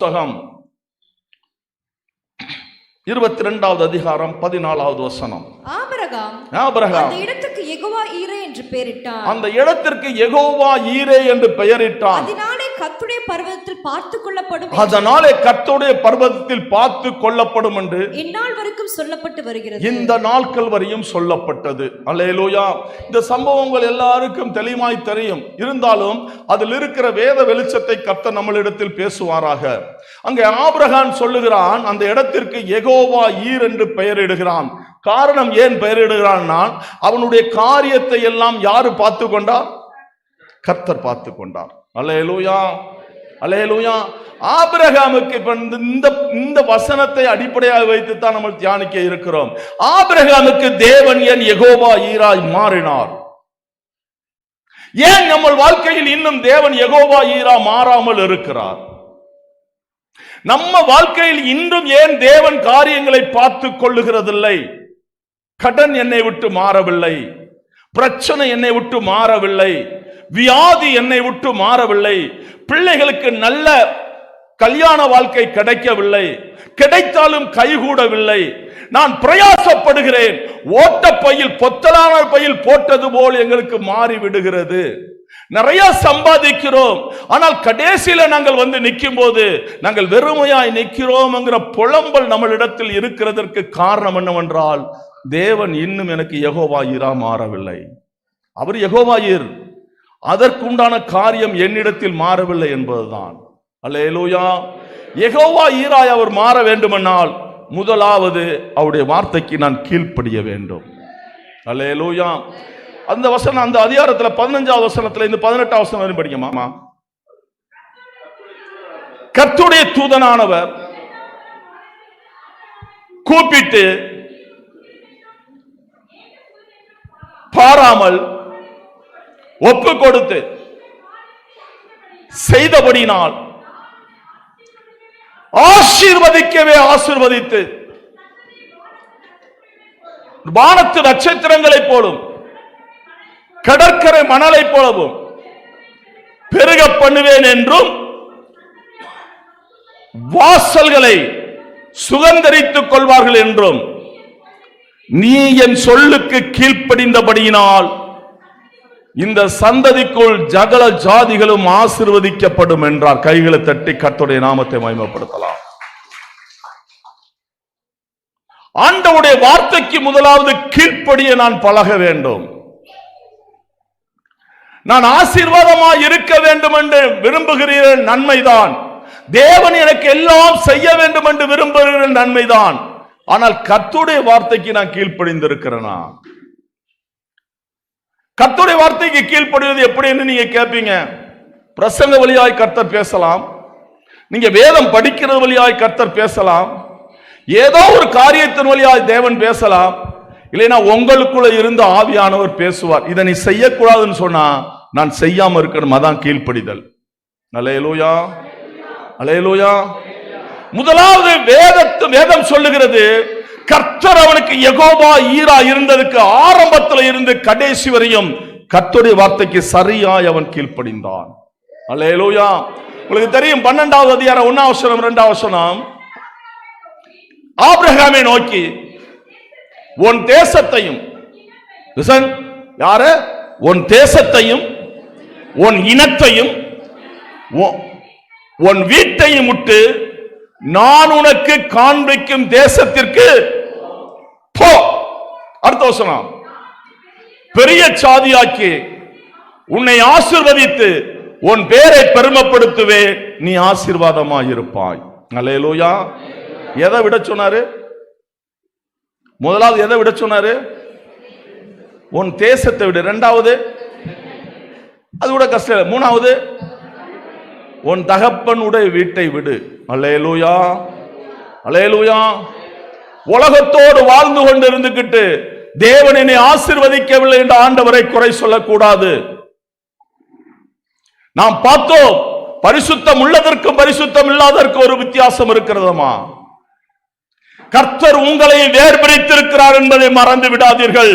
புத்தகம் 22வது அதிகாரம் 14வது வசனம். ஆபிரகாம் அந்த இடத்துக்கு யெகோவா ஈரே என்று பெயரிட்டான். அந்த இடத்திற்கு யெகோவா ஈரே என்று பெயரிட்டான். அதனாலே கர்த்தருடைய பர்வதத்தில் பார்த்துக் கொள்ளப்படும். அதனாலே கர்த்தருடைய பர்வதத்தில் பார்த்து கொள்ளப்படும் என்று இந்நாள் வரைக்கும் சொல்லப்பட்டு வருகிறது. இந்த நாட்கள் வரையும் சொல்லப்பட்டது. அல்லேலூயா. இந்த சம்பவங்கள் எல்லாருக்கும் தெளிவாய் தெரியும். இருந்தாலும் அதில் இருக்கிற வேத வெளிச்சத்தை கர்த்தர் நம்மளிடத்தில் பேசுவாராக. அங்கே ஆபிரகாம் சொல்லுகிறான், அந்த இடத்திற்கு யெகோவா ஈர் என்று பெயரிடுகிறான். காரணம் ஏன் பெயரிடுகிறான்? அவனுடைய காரியத்தை எல்லாம் யாரு பார்த்து கொண்டார்? கர்த்தர் பார்த்து கொண்டார். அல்லேலூயா, அல்லேலூயா. ஆபிரகாமுக்கு இப்ப இந்த வசனத்தை அடிப்படையாக வைத்து தான் நம்ம தியானிக்க இருக்கிறோம். ஆபிரகாமுக்கு தேவன் ஏன் யெகோவா ஈராய் மாறினார்? ஏன் நம்ம வாழ்க்கையில் இன்னும் தேவன் யெகோவா ஈரா மாறாமல் இருக்கிறார்? நம்ம வாழ்க்கையில் இன்றும் ஏன் தேவன் காரியங்களை பார்த்து கொள்ளுகிறதில்லை? கடன் என்னை விட்டு மாறவில்லை, பிரச்சனை என்னை விட்டு மாறவில்லை, வியாதி என்னை விட்டு மாறவில்லை, பிள்ளைகளுக்கு நல்ல கல்யாண வாழ்க்கை கிடைக்கவில்லை, கிடைத்தாலும் கைகூடவில்லை, நான் பிரயாசப்படுகிறேன், ஓட்டப்பையில் பொத்தலான பையில் போட்டது போல் எங்களுக்கு மாறி விடுகிறது. நிறைய சம்பாதிக்கிறோம், ஆனால் கடைசியில நாங்கள் வந்து நிற்கும் போது நாங்கள் வெறுமையாய் நிற்கிறோம் என்கிற புலம்பல் நம்மளிடத்தில் இருக்கிறதற்கு காரணம் என்னவென்றால், தேவன் இன்னும் எனக்கு யெகோவா ஈரா மாறவில்லை. அவர் யெகோவா ஈர், அதற்குண்டான காரியம் என்னிடத்தில் மாறவில்லை என்பதுதான். அல்லேலூயா. யெகோவா ஈராய் அவர் மாற வேண்டுமென்றால் முதலாவது அவருடைய வார்த்தைக்கு நான் கீழ்ப்படிய வேண்டும். அல்லேலூயா. அந்த வசனம், அந்த அதிகாரத்தில் 15வது வசனத்துல இந்த 18வது வசனம் வரை படிக்கமா. கர்த்தருடைய தூதனானவர் கூப்பிட்டு பாராமல் ஒப்பு கொடுத்து செய்தபடினால் ஆசீர்வதிக்கவே ஆசீர்வதித்து வானத்து நட்சத்திரங்களைப் போலும் கடற்கரை மணலை போலவும் பெருக பண்ணுவேன் என்றும் வாசல்களை சுதந்தரித்துக் கொள்வார்கள் என்றும் நீ என் சொல்லுக்கு கீழ்ப்படிந்தபடியினால் இந்த சந்ததிக்குள் சகல ஜாதிகளும் ஆசீர்வதிக்கப்படும் என்றார். கைகளை தட்டி கர்த்தருடைய நாமத்தை மகிமைப்படுத்தலாம். ஆண்டவருடைய வார்த்தைக்கு முதலாவது கீழ்ப்படிய நான் பழக வேண்டும். நான் ஆசீர்வாதமாய் இருக்க வேண்டும் என்று விரும்புகிறீர்கள், நன்மைதான். தேவன் எனக்கு எல்லாம் செய்ய வேண்டும் என்று விரும்புகிறீர்கள், நன்மைதான். ஆனால் கர்த்தருடைய வார்த்தைக்கு நான் கீழ்ப்படிந்திருக்கிறேனா? கர்த்தருடைய வார்த்தைக்கு கீழ்ப்படிவது எப்படின்னு நீங்க கேட்பீங்க. பிரசங்க வழியாய் கர்த்தர் பேசலாம், நீங்க வேதம் படிக்கிறது வழியாய் கர்த்தர் பேசலாம், ஏதோ ஒரு காரியத்தின் வழியாய் தேவன் பேசலாம், இல்லைன்னா உங்களுக்குள்ள இருந்து ஆவியானவர் பேசுவார். இதை நீ செய்யக்கூடாதுன்னு சொன்னா நான் செய்யாம இருக்கணும், அதான் கீழ்ப்படிதல். அல்லேலூயா, அல்லேலூயா. முதலாவது வேதம் சொல்லுகிறது, கர்த்தர் அவனுக்கு யெகோவா ஈரா இருந்ததுக்கு ஆரம்பத்தில் இருந்து கடைசி வரையும் கர்த்தருடைய வார்த்தைக்கு சரியாய் அவன் கீழ்ப்படிந்தான். அல்லேலூயா. உங்களுக்கு தெரியும், 12வது அதிகாரம் 1வது வசனம் 2வது வசனம், ஆபிரகாமை நோக்கி உன் தேசத்தையும், யாரு? உன் தேசத்தையும் உன் இனத்தையும் உன் வீட்டையும் விட்டு நான் உனக்கு காண்பிக்கும் தேசத்திற்கு போ. அடுத்த வசனம், பெரிய சாதியாக்கி உன்னை ஆசீர்வதித்து உன் பேரை பெருமைப்படுத்துவே, நீ ஆசீர்வாதமாயிருப்பாய். அல்லேலூயா. எதை விட சொன்னாரு? முதலாவது எதை விட சொன்னாரு? உன் தேசத்தை விடு. இரண்டாவது, அது கூட கஷ்டம். மூணாவது, உன் தகப்பனுடைய வீட்டை விடு. அல்லேலூயா, அல்லேலூயா. உலகத்தோடு வாழ்ந்து கொண்டு இருந்துகிட்டு தேவன் என்னை ஆசீர்வதிக்கவில்லை என்று ஆண்டவரை குறை சொல்லக்கூடாது. நாம் பார்த்தோம், பரிசுத்தம் உள்ளதற்கும் பரிசுத்தம் இல்லாததற்கும் ஒரு வித்தியாசம் இருக்கிறதமா? கர்த்தர் உங்களை வேர்பிரித்திருக்கிறார் என்பதை மறந்து விடாதீர்கள்.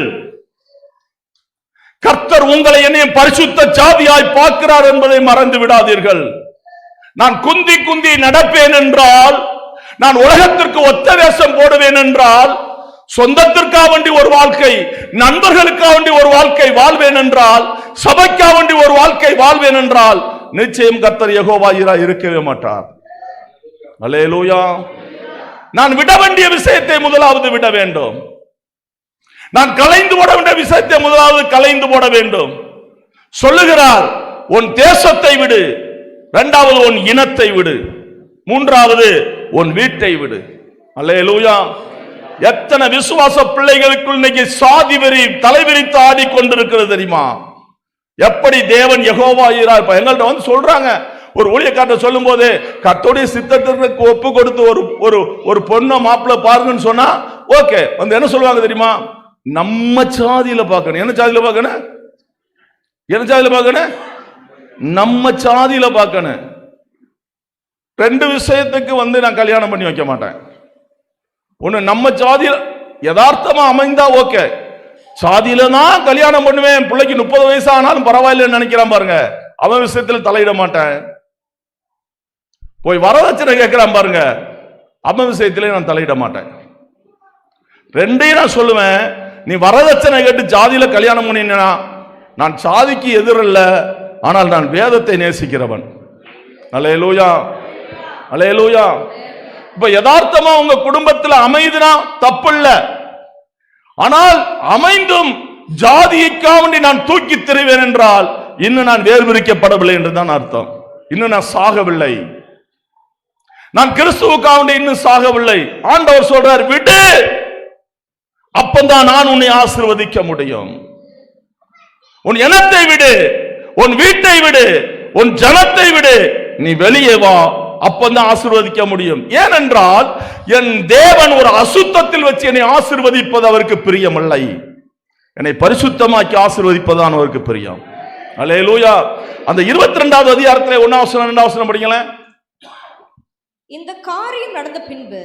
கர்த்தர் உங்களை என்னையும் பரிசுத்த ஜாதியாய் பார்க்கிறார் என்பதை மறந்து விடாதீர்கள். நான் குந்தி குந்தி நடப்பேன் என்றால், நான் உலகத்திற்கு ஒத்த வேஷம் போடுவேன் என்றால், சொந்தத்திற்காக வேண்டி ஒரு வாழ்க்கை, நண்பர்களுக்காக வேண்டி ஒரு வாழ்க்கை வாழ்வேன் என்றால், சபைக்காக வேண்டி ஒரு வாழ்க்கை வாழ்வேன் என்றால், நிச்சயம் கர்த்தர் யெகோவா ஈரா இருக்கவே மாட்டார். அல்லேலூயா. நான் விட வேண்டிய விஷயத்தை முதலாவது விட வேண்டும். நான் கலைந்து போட வேண்டிய விஷயத்தை முதலாவது கலைந்து போட வேண்டும். சொல்லுகிறார், உன் தேசத்தை விடு, இரண்டாவது உன் இனத்தை விடு, மூன்றாவது உன் வீட்டை விடு. அல்லேலூயா. எத்தனை விசுவாச பிள்ளைகளுக்குள் இன்னைக்கு சாதி வெறி தலைவிரித்து ஆடி கொண்டிருக்கிறது தெரியுமா? எப்படி தேவன் யெகோவா ஈரா இருப்பார். எங்கள்கிட்ட வந்து சொல்றாங்க, ஒரு ஊழியக்காரர் சொல்லும் போது, கர்த்தருடைய சித்தத்திற்கு ஒப்பு கொடுத்து ஒரு பொண்ணை மாப்பிள்ளை பாருங்கன்னு சொன்னா ஓகே, வந்து என்ன சொல்லுவாங்க தெரியுமா? நம்ம சாதியில பார்க்கணும். என்ன சாதியில பார்க்கணும்? என்ன சாதியில பார்க்கணும்? நம்ம சாதியில பார்க்கணும். ரெண்டு விஷயத்துக்கு வந்து நான் கல்யாணம் பண்ணி வைக்க மாட்டேன். ஒண்ணு, நம்ம சாதியில யதார்த்தமா அமைந்தா ஓகே, சாதியில தான் கல்யாணம் பண்ணுவேன், பிள்ளைக்கு 30 வயசு ஆனாலும் பரவாயில்லைன்னு நினைக்கிறான் பாருங்க, அவன் விஷயத்துல தலையிட மாட்டேன். போய் வரதட்சணை கேட்கிறான் பாருங்க, அவன் விஷயத்திலே நான் தலையிட மாட்டேன். ரெண்டையும் நான் சொல்லுவேன், நீ வரதட்சணை கேட்டு ஜாதியில கல்யாணம் பண்ணினா, நான் சாதிக்கு எதிரல்ல, ஆனால் நான் வேதத்தை நேசிக்கிறவன். அல்லேலூயா, அல்லேலூயா. இப்ப யதார்த்தமா உங்க குடும்பத்தில் அமைதுனா தப்பு இல்ல, ஆனால் அமைந்தும் ஜாதியைக்காக வேண்டி நான் தூக்கி திரிவேன் என்றால் இன்னும் நான் வேர்பிரிக்கப்படவில்லை என்றுதான் அர்த்தம். இன்னும் நான் சாகவில்லை, நான் கிறிஸ்துவுக்காக வேண்டி இன்னும் சாகவில்லை. ஆண்டவர் சொல்றார், விடு, அப்பந்தான் நான் உன்னை ஆசீர்வதிக்க முடியும். உன் இனத்தை விடு, உன் வீட்டை விடு, உன் ஜனத்தை விடு, நீ வெளியே வா, அப்பந்தான் ஆசீர்வதிக்க முடியும். ஏனென்றால் என் தேவன் ஒரு அசுத்தத்தில் வச்சு என்னை ஆசீர்வதிப்பது அவருக்கு பிரியமில்லை. என்னை பரிசுத்தமாக்கி ஆசீர்வதிப்பதான் அவருக்கு பிரியம். அல்லேலூயா. அந்த 22வது அதிகாரத்திலே 1ஆம் வசனம் 2ஆம் வசனம் படிங்களேன். இந்த காரியம் நடந்த பின்பு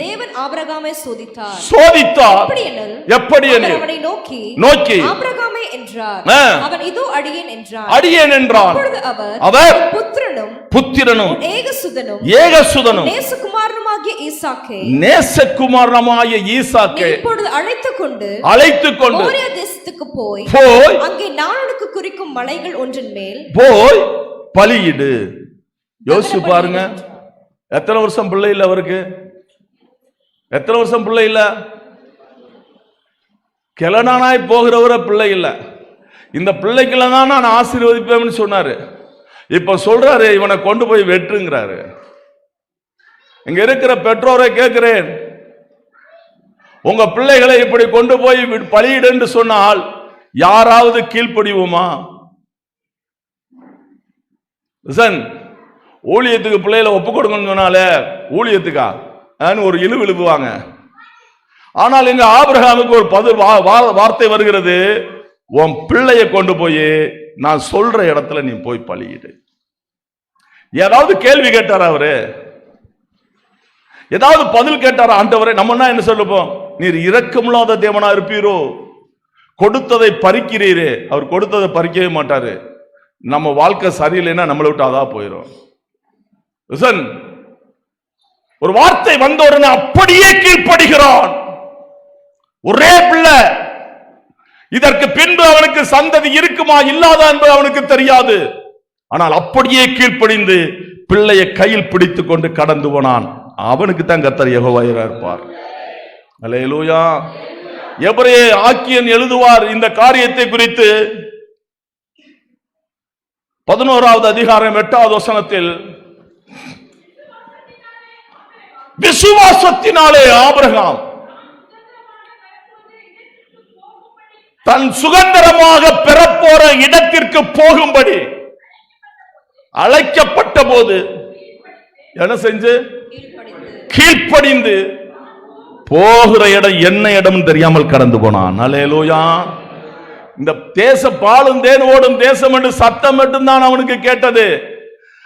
தேவன் ஆபிரகாமை சோதித்தார். எப்படி எனில் அவனை நோக்கி ஆபிரகாமே என்றார். அவன் இதோ அடியேன் என்றான். அவர் புத்திரனும் ஏகசுதனும் நேசகுமாரனுமாகிய ஈசாக்கை இப்பொழுது அழைத்துக்கொண்டு மோரியா தேசத்துக்கு போய் அங்கே நான் உனக்கு குறிக்கும் மலைகள் ஒன்றின் மேல் போய் பலியிடு. யோசிச்சு பாருங்க, எத்தனை வருஷம் பிள்ளை இல்ல அவருக்கு? எத்தனை வருஷம் பிள்ளை இல்ல? கிளனானாய் போகிறவர பிள்ளை இல்ல. இந்த பிள்ளைக்குள்ள தான் நான் ஆசீர்வதிப்பேன்னு சொன்னாரு. இப்ப சொல்றாரு, இவனை கொண்டு போய் வெட்டுங்கிறாரு. இங்க இருக்கிற பெற்றோரை கேட்கிறேன், உங்க பிள்ளைகளை இப்படி கொண்டு போய் பலியிடு சொன்னால் யாராவது கீழ்ப்படிவோமா? ஊழியத்துக்கு பிள்ளைகளை ஒப்பு கொடுங்கன்னு சொன்னாலே ஊழியத்துக்கா ஒரு இழுவாங்க. ஆனால் இங்க ஆபிரகாமுக்கு ஒரு வார்த்தை வருகிறது, உன் பிள்ளைய கொண்டு போய் நான் சொல்ற இடத்துல நீ போய் பலியிடு. ஏதாவது கேள்வி கேட்டாரா அவரு? ஏதாவது பதில் கேட்டாரா ஆண்டவரே? நம்ம என்ன சொல்லுவோம், நீர் இரக்கமில்லாத தேவனா இருப்பீரோ, கொடுத்ததை பறிக்கிறீரே. அவர் கொடுத்ததை பறிக்கவே மாட்டாரு. நம்ம வாழ்க்கை சரியில்லைன்னா நம்மளை விட்டு அதா போயிடும். ஒரு வார்த்தை வந்த உடனே அப்படியே கீழ்ப்படுகிறான். ஒரே பிள்ளை, இதற்கு பின்பு அவனுக்கு சந்ததி இருக்குமா இல்லாதா என்பது அவனுக்கு தெரியாது. ஆனால் அப்படியே கீழ்ப்படிந்து பிள்ளையை கையில் பிடித்துக் கொண்டு கடந்து போனான். அவனுக்கு தான் கர்த்தர் யெகோவா இருப்பார். அல்லேலூயா. எபிரேய ஆக்கியன் எழுதுவார் இந்த காரியத்தை குறித்து 11வது அதிகாரம் 8வது வசனத்தில், விசுவாசத்தினாலே ஆபிரகாம் தன் சுதந்திரமாக பெறப்போற இடத்திற்கு போகும்படி அழைக்கப்பட்ட போது என்ன செஞ்சு கீழ்ப்படிந்து போகிற இடம் என்ன இடம் தெரியாமல் கடந்து போனான். அல்லேலூயா. இந்த தேச பாலும் தேன் ஓடும் தேசம் என்று சத்தம் மட்டும்தான் அவனுக்கு கேட்டது.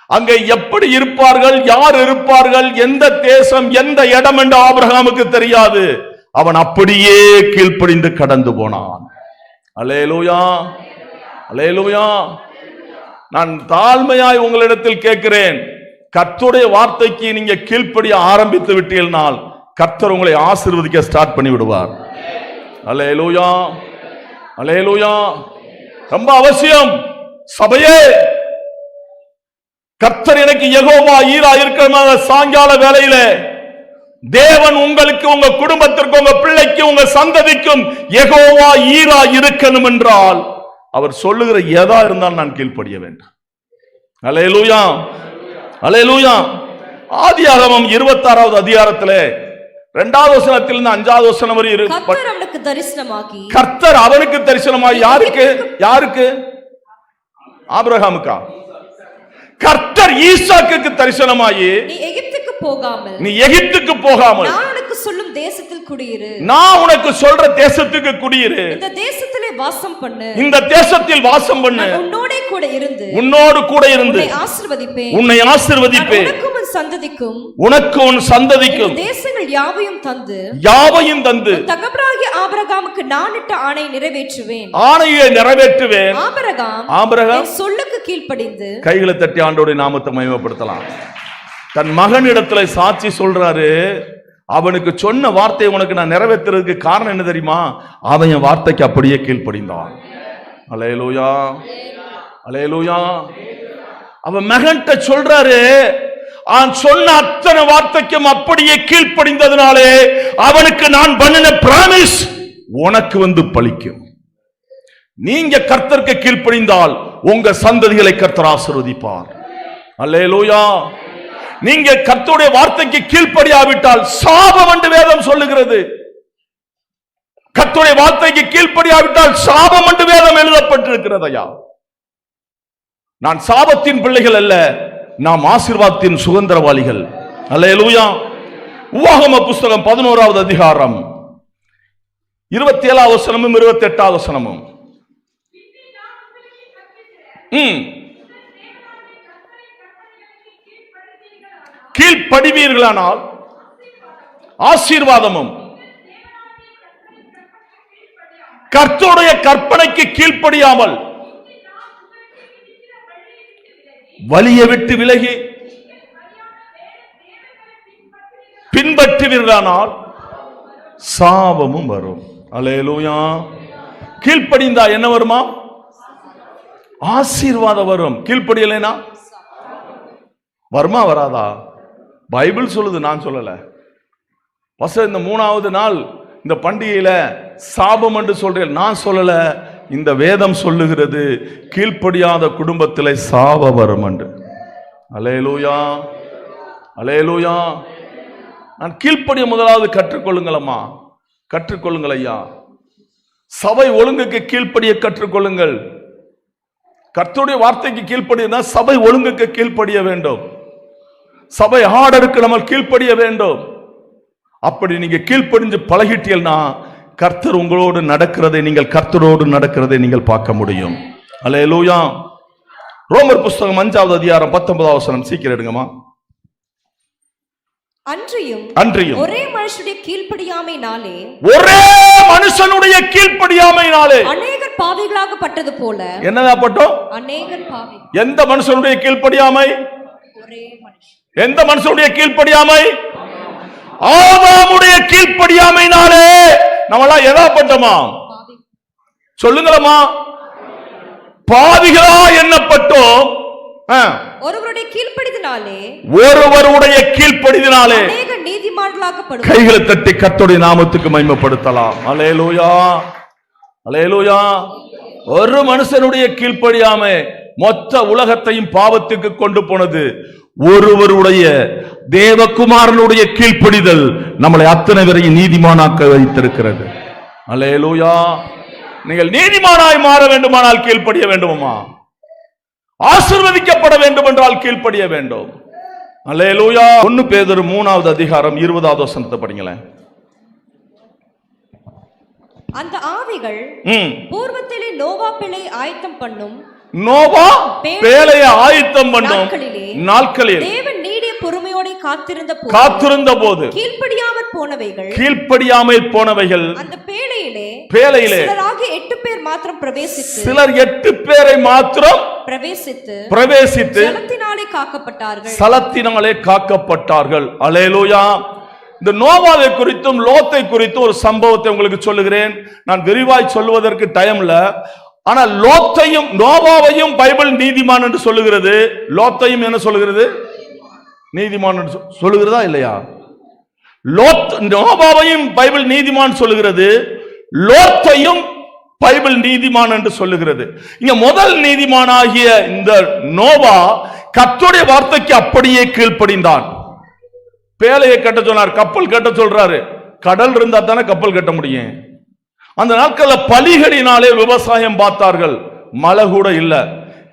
அங்கே எப்படி இருப்பார்கள், யார் இருப்பார்கள், எந்த தேசம், எந்த இடம் என்று ஆபிரகாமுக்கு தெரியாது. அவன் அப்படியே கீழ்ப்படிந்து கடந்து போனான். அல்லேலூயா, அல்லேலூயா. நான் தாழ்மையாய் உங்களிடத்தில் கேட்கிறேன், கர்த்தருடைய வார்த்தைக்கு நீங்க கீழ்ப்படிய ஆரம்பித்து விட்டீர்கள்னால் கர்த்தர் உங்களை ஆசீர்வதிக்க ஸ்டார்ட் பண்ணி விடுவார். அல்லேலூயா, அல்லேலூயா. ரொம்ப அவசியம் சபையே. கர்த்தர் எனக்கு யெகோவா ஈரா இருக்கிற சாயங்கால வேளையில தேவன் உங்களுக்கு, உங்க குடும்பத்திற்கு, உங்க பிள்ளைக்கு, உங்க சந்ததிக்கும் யெகோவா ஈரா இருக்கணும் என்றால் அவர் சொல்லுகிற எதா இருந்தால் நான் கீழ்ப்படிய வேண்டும். அல்லேலூயா, அல்லேலூயா. ஆதியாகமம் 26வது அதிகாரத்திலே 2வது வசனத்திலிருந்து 5வது வசனம் வரை கர்த்தர் அவனுக்கு தரிசனமாகி, கர்த்தர் அவனுக்கு தரிசனமாகி, யாருக்கு? யாருக்கு? ஆபிரகாமுக்கா? கர்த்தர் ஈசாக்குக்கு தரிசனமாகி, நீ எகிப்துக்கு போகாமல், நீ எகிப்துக்கு போகாமல், நான் உனக்கு சொல்லும் தேசத்தில் குடியிரு, நான் உனக்கு சொல்ற தேசத்துக்கு குடியிரு, இந்த தேசத்திலே வாசம் பண்ணு, இந்த தேசத்தில் வாசம் பண்ணு, உன்னோட கூட இருந்து, உன்னோடு கூட இருந்து உன்னை ஆசீர்வதிப்பேன், உன்னை ஆசீர்வதிப்பேன், உனக்கும் உன் சந்ததிக்கும், உனக்கு உன் சந்ததிக்கும் தேசங்கள் யாவையும் தந்து, யாவையும் தந்து, தகப்பனாகிய ஆபிரகாமுக்கு நான் இட்ட ஆணை நிறைவேற்றுவேன், ஆணையை நிறைவேற்றுவேன். ஆபிரகாம் சொல்லுக்கு கீழ்ப்படிந்து, கைகளை தட்டி ஆண்டவருடைய நாமத்தை மகிமைப்படுத்தலாம். தன் மகனிடத்துல சாட்சி சொல்றாரு, அவனுக்கு சொன்ன வார்த்தையை உனக்கு நான் நிறைவேற்றுறதுக்கு காரணம் என்ன தெரியுமா? அவன் என் வார்த்தைக்கு அப்படியே கீழ்ப்படிந்தான். அல்லேலூயா, அல்லேலூயா. அவன் மகன்கிட்ட சொல்றாரு, அவன் சொன்ன அத்தனை வார்த்தைக்கும் அப்படியே கீழ்ப்படிந்ததுனாலே அவனுக்கு நான் பண்ணின பிராமிஸ் உனக்கு வந்து பலிக்கும். நீங்க கர்த்தருக்கு கீழ்ப்படிந்தால் உங்க சந்ததிகளை கர்த்தர் ஆசீர்வதிப்பார். அல்லேலூயா. நீங்க கர்த்தருடைய வார்த்தைக்கு கீழ்ப்படியாவிட்டால் சாபம் என்று வேதம் சொல்லுகிறது. கர்த்தருடைய வார்த்தைக்கு கீழ்ப்படியாவிட்டால் சாபம் என்று வேதம் எழுதப்பட்டிருக்கிறது. ஐயா, நான் சாபத்தின் பிள்ளைகள் அல்ல, நாம் ஆசீர்வாதத்தின் சுதந்திரவாளிகள். அல்லேலூயா. உவாகம புஸ்தகம் 11வது அதிகாரம் 27வது வசனமும் 28வது வசனமும். கீழ்ப்படிவீர்களானால் ஆசீர்வாதமும், கர்த்தருடைய கற்பனைக்கு கீழ்ப்படியாமல் வலியை விட்டு விலகி பின்பற்றுவீர்களானால் சாபமும் வரும். அல்லேலூயா. கீழ்ப்படிந்தா என்ன வருமா? ஆசீர்வாதம் வரும். கீழ்ப்படியலைனா வருமா வராதா? பைபிள் சொல்லுது, நான் சொல்லல. இந்த 3வது நாள் இந்த பண்டிகையில சாபம் என்று சொல்றேன், நான் சொல்லல. இந்த வேதம் சொல்லுகிறது, கீழ்ப்படியாத குடும்பத்திலே சாபம் வரும் என்று. அல்லேலூயா, அல்லேலூயா. நான் கீழ்ப்படிய முதலாவது கற்றுக்கொள்ளுங்களம்மா, கற்றுக்கொள்ளுங்கள் ஐயா. சபை ஒழுங்குக்கு கீழ்ப்படிய கற்றுக்கொள்ளுங்கள். கர்த்தருடைய வார்த்தைக்கு கீழ்ப்படியா சபை ஒழுங்குக்கு கீழ்ப்படிய வேண்டும். சபை ஆர்டருக்கு நம்ம கீழ்ப்படிய வேண்டும். அப்படி நீங்க கீழ்ப்படிஞ்சு பழகிட்டீங்கன்னா கர்த்தர் உங்களோடு நடக்கிறதை, நீங்கள் கர்த்தரோடு நடக்கிறதை நீங்கள் பார்க்க முடியும். அல்லேலூயா. ரோமர் புஸ்தகம் 5வது அதிகாரம் 19வது வசனம். சீக்கிரம் எடுங்கம்மா. அன்றியும் ஒரே மனுஷனுடைய கீழ்ப்படியாமையினாலே, ஒரே மனுஷனுடைய கீழ்ப்படியாமையினாலே அநேகர் பாவிகளாகப்பட்டது போல. என்னதான் பட்டோம்? அநேகர் பாவி. எந்த மனுஷனுடைய கீழ்ப்படியாமை? ஒரே மனுஷன். எந்த மனுஷனுடைய கீழ்ப்படியாமை? ஆதாமுடைய கீழ்ப்படியாமையினாலே நம்மளாம் எதா பட்டோமா? சொல்லுங்களம்மா. பாவிகளா எண்ணப்பட்டோம். ஒருவருடைய கீழ்ப்படிதனாலே, ஒருவருடைய கீழ்ப்படிதனாலே அநேகர் நீதிமான்களாகப்படுவார்கள். கைகளை தட்டி கர்த்தருடைய நாமத்துக்கு மகிமைப்படுத்தலாம். அல்லேலூயா, அல்லேலூயா. ஒரு மனுஷனுடைய கீழ்ப்படியாமை மொத்த உலகத்தையும் பாவத்துக்கு கொண்டு போனது. ஒருவருடைய தேவகுமாரனுடைய கீழ்ப்படிதல் நம்மளை அத்தனை வரையும் நீதிமானாக்க வைத்திருக்கிறது. அல்லேலூயா. நீங்கள் நீதிமானாய் மாற வேண்டுமானால் கீழ்ப்படிய வேண்டுமா? ஆசீர்வதிக்கப்பட வேண்டும் என்றால் கீழ்ப்படிய வேண்டும். அல்லேலூயா. 1 பேதுரு 3வது அதிகாரம் 20வது வசனத்தை படிங்களேன். அந்த ஆவிகள் பூர்வத்திலே நோவா பிள்ளை ஆயத்தம் பண்ணும், நோவா பேழையை ஆயத்தம் பண்ணும் நாட்களில் தேவன் நீடிய பொறுமையோடு காத்திருந்த போது கீழ்ப்படியாமல் போனவைகள் அந்த பேழையிலே சிலராகிய 8 பேர் மாத்திரம் பிரவேசித்து, சிலர் 8 பேரை மாத்திரம் பிரவேசித்து ஜலத்தினாலே காக்கப்பட்டார்கள். சலத்தினாலே காக்கப்பட்டார்கள். அல்லேலூயா. இந்த நோவாவை குறித்தும் லோத்தை குறித்தும் ஒரு சம்பவத்தை உங்களுக்கு சொல்லுகிறேன். நான் விரிவாய் சொல்வதற்கு டைம் இல்ல. ஆனா லோத்தையும் நோவாவையும் பைபிள் நீதிமான் என்று சொல்லுகிறது. லோத்தையும் என்ன சொல்லுகிறது? நீதிமான் என்று சொல்லுகிறதா இல்லையா? நோவாவையும் பைபிள் நீதிமான் சொல்லுகிறது, லோத்தையும் பைபிள் நீதிமான் என்று சொல்லுகிறது. இங்க முதல் நீதிமானாகிய இந்த நோவா கர்த்தருடைய வார்த்தைக்கு அப்படியே கீழ்ப்படிந்தான். பேழையை கட்ட சொன்னார், கப்பல் கட்ட சொல்றாரு. கடல் இருந்தா தானே கப்பல் கட்ட முடியும். அந்த நாட்கள்ல பலிகளினாலே விவசாயம் பார்த்தார்கள், மழை கூட இல்ல.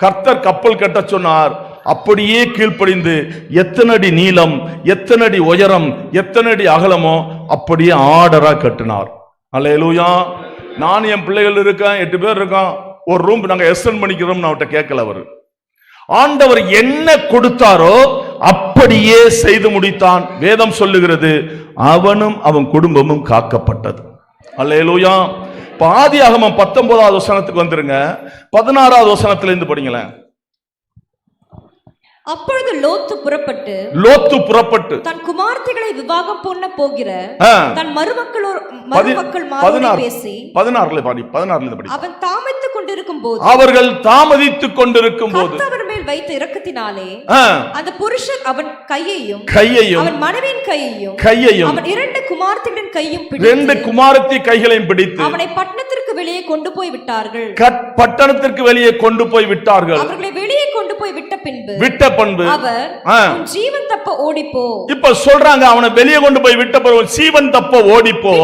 கர்த்தர் கப்பல் கட்ட சொன்னார், அப்படியே கீழ்ப்படிந்து எத்தனை அடி நீளம், எத்தனை அடி உயரம், எத்தனை அடி அகலமோ அப்படியே ஆர்டரா கட்டினார். அல்லேலூயா. நான் என் பிள்ளைகள் இருக்கேன், 8 பேர் இருக்கான், ஒரு ரூம் நாங்க எக்ஸ்டெண்ட் பண்ணிக்கிறோம். அவர்கிட்ட கேட்கல. அவர் ஆண்டவர் என்ன கொடுத்தாரோ அப்படியே செய்து முடித்தான். வேதம் சொல்லுகிறது, அவனும் அவன் குடும்பமும் காக்கப்பட்டது. அல்லேலூயா. ஆதியாகமம் 19வது வசனத்துக்கு வந்துருங்க. 16வது வசனத்துல இருந்து படிங்களேன். அப்பொழுது லோத்து புறப்பட்டு தன் குமார்த்திகளை விவாகம் பண்ண போகிற தன் மருமக்கள் பேசி 16 அவன் தாமதித்துக் கொண்டிருக்கும் போது அவர்கள் தாமதித்துக் கொண்டிருக்கும் போது அவர் மேல் வைத்த இரக்கத்தினாலே அந்த புருஷன் அவன் கையையும் அவன் மனைவியின் கையையும் அவன் 2 குமார்த்திகளின் கையும் பிடித்து 2 குமாரத்தி கைகளையும் பிடித்து அவனை பட்டணத்திற்கு வெளியே கொண்டு போய் விட்டார்கள். பட்டணத்திற்கு வெளியே கொண்டு போய் விட்டார்கள். அவர்களை வெளியே கொண்டு போய் விட்ட பின்பு அவர் உன் ஜீவன் தப்ப ஓடிப்போ. இப்ப சொல்றாங்க, அவனை வெளியே கொண்டு போய் விட்ட பிறகு ஜீவன் தப்ப ஓடிப்போ.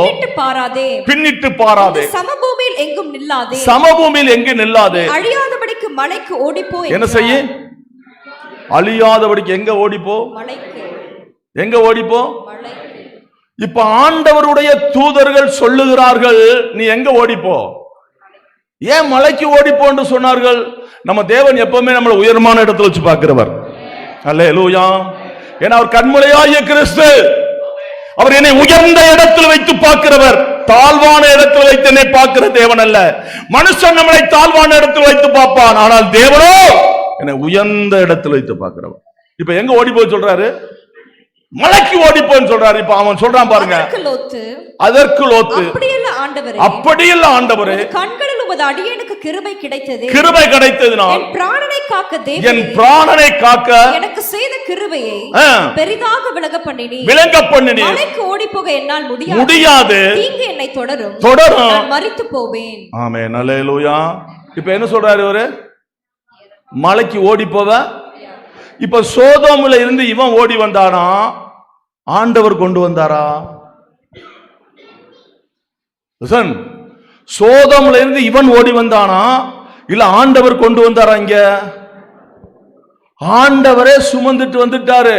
பின்னிட்டு பாராதே. சமபூமியில் எங்கும் நில்லாதே. சமபூமியில் எங்கும் நில்லாதே. அழியாதபடிக்கு மலைக்கு ஓடிப்போ. என்ன செய்ய? அழியாதபடிக்கு எங்க ஓடிப்போ? மலைக்கு. எங்க ஓடிப்போ? மலைக்கு. இப்ப ஆண்டவருடைய தூதர்கள் சொல்லுகிறார்கள், நீ எங்க ஓடிப்போ? ஏன் மலைக்கு ஓடிப்போ என்று சொன்னார்கள்? நம்ம தேவன் எப்பவுமே நம்மளை உயர்மான இடத்துல வச்சு பார்க்கிறவர். அல்லேலூயா. ஏன்னா அவர் கண்மலையாகிய கிறிஸ்து. அவர் என்னை உயர்ந்த இடத்தில் வைத்து பார்க்கிறவர். தாழ்வான இடத்தில் வைத்து என்னை பார்க்கிற தேவன் அல்ல. மனுஷன் நம்மளை தாழ்வான இடத்தில் வைத்து பார்ப்பான், ஆனால் தேவனோ என்னை உயர்ந்த இடத்தில் வைத்து பார்க்கிறவர். இப்ப எங்க ஓடி போய் சொல்றாரு? மலைக்கு ஓடிப்போன்னு சொல்றாரு. இப்ப அவன் சொல்றான் பாருங்க, அதற்கு லோத்து அப்படியல்ல ஆண்டவரே, கண்களில் உமது அடியேனுக்கு கிருபை கிடைத்ததினால் என் பிராணனை காக்க எனக்கு செய்த கிருபையை பெரிதாக விளங்க பண்ணினீர். மலைக்கு ஓடி போக என்னால் முடியாது. தீங்கு என்னை தொடரும், நான் மரித்து போவேன். ஆமென். அல்லேலூயா. இப்ப என்ன சொல்றாரு இவரு? மலைக்கு ஓடி போவ. இப்ப சோதோமுல இருந்து இவன் ஓடி வந்தானா, ஆண்டவர் கொண்டு வந்தாரா? சோதோமுல இருந்து இவன் ஓடி வந்தானா, இல்ல ஆண்டவர் கொண்டு வந்தாரா? இங்க ஆண்டவரே சுமந்துட்டு வந்துட்டாரு.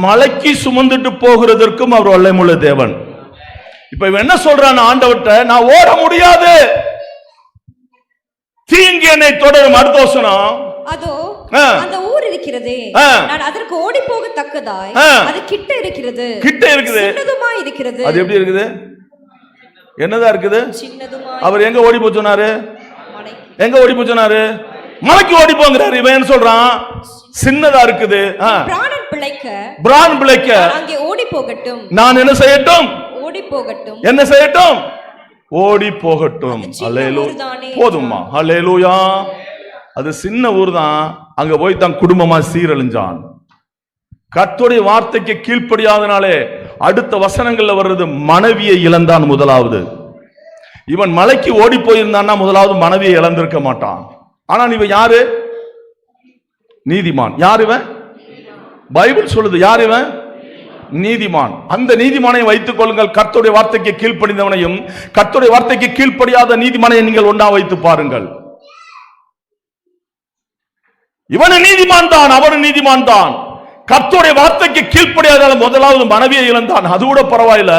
மலைக்கு சுமந்துட்டு போகிறதற்கும் அவர் வல்லமையுள்ள தேவன். இப்ப இவன் என்ன சொல்றான் ஆண்டவர்கிட்ட? நான் ஓட முடியாது, தீங்கு என்னை தொடரும். அடுத்த வசனம், அதோ அந்த ஊர் இருக்கிறதே, நான் அதற்கு ஓடி போகத்தக்கதாய் அது கிட்ட இருக்குது. சின்னதுமாய் இருக்கிறது. அது எப்படி இருக்குது? என்னதா இருக்குது? சின்னதுமாய். அவர் எங்க ஓடி போய் சொன்னாரு? எங்க ஓடி போய் சொன்னாரு? மலைக்கு ஓடி போங்கறாரு. இவன் என்ன சொல்றான்? சின்னதா இருக்குது. பிரான் பிழைக்க அங்கே ஓடி போகட்டும். நான் என்ன செய்யட்டும்? ஓடி போகட்டும். என்ன செய்யட்டும்? ஓடி போகட்டும். அல்லேலூயா. போதுமா? அல்லேலூயா. அது சின்ன ஊர் தான். அங்க போய் தான் குடும்பமா சீரழிஞ்சான். கர்த்தருடைய வார்த்தைக்கு கீழ்ப்படியாதனாலே அடுத்த வசனங்கள்ல வர்றது, மனைவியை இழந்தான். முதலாவது, இவன் மலைக்கு ஓடி போயிருந்தான்னா முதலாவது மனைவியை இழந்திருக்க மாட்டான். ஆனா இவன் யாரு? நீதிமான். யார் இவன்? பைபிள் சொல்லுது, யார் இவன்? நீதிமான். அந்த நீதிமானை வைத்துக் கொள்ளுங்கள். கர்த்தருடைய வார்த்தைக்கு கீழ்ப்படிந்தவனையும் கர்த்தருடைய வார்த்தைக்கு கீழ்ப்படியாத நீதிமானை நீங்கள் ஒன்றா வைத்து பாருங்கள். இவனு நீதிமான் தான், அவனு நீதிமான் தான். கர்த்தருடைய வார்த்தைக்கு கீழ்ப்படியாத முதலாவது மனைவியை இழந்தான். அது கூட பரவாயில்ல,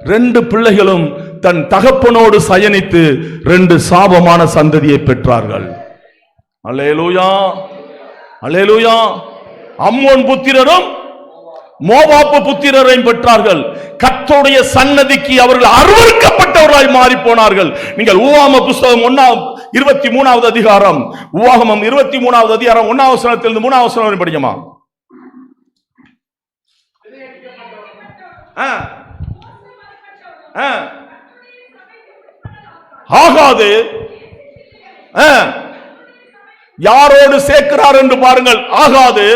2 பிள்ளைகளும் தன் தகப்பனோடு சயனித்து 2 சாபமான சந்ததியை பெற்றார்கள். அல்லேலூயா. அல்லேலூயா. அம்மோன் புத்திரரும் மோவாப்பு புத்திரரையும் பெற்றார்கள். கர்த்தருடைய சன்னதிக்கு அவர்கள் அருவருக்கப்பட்டவர்களாய் மாறி போனார்கள். நீங்கள் ஊவாம புஸ்தகம் 23வது அதிகாரம், உபாகமம் 23வது அதிகாரம் 1வது வசனத்திலிருந்து 3வது வசனம் வரை படிக்கமா. ஆகாது யாரோடு சேர்க்கிறார் என்று பாருங்கள். ஆகாது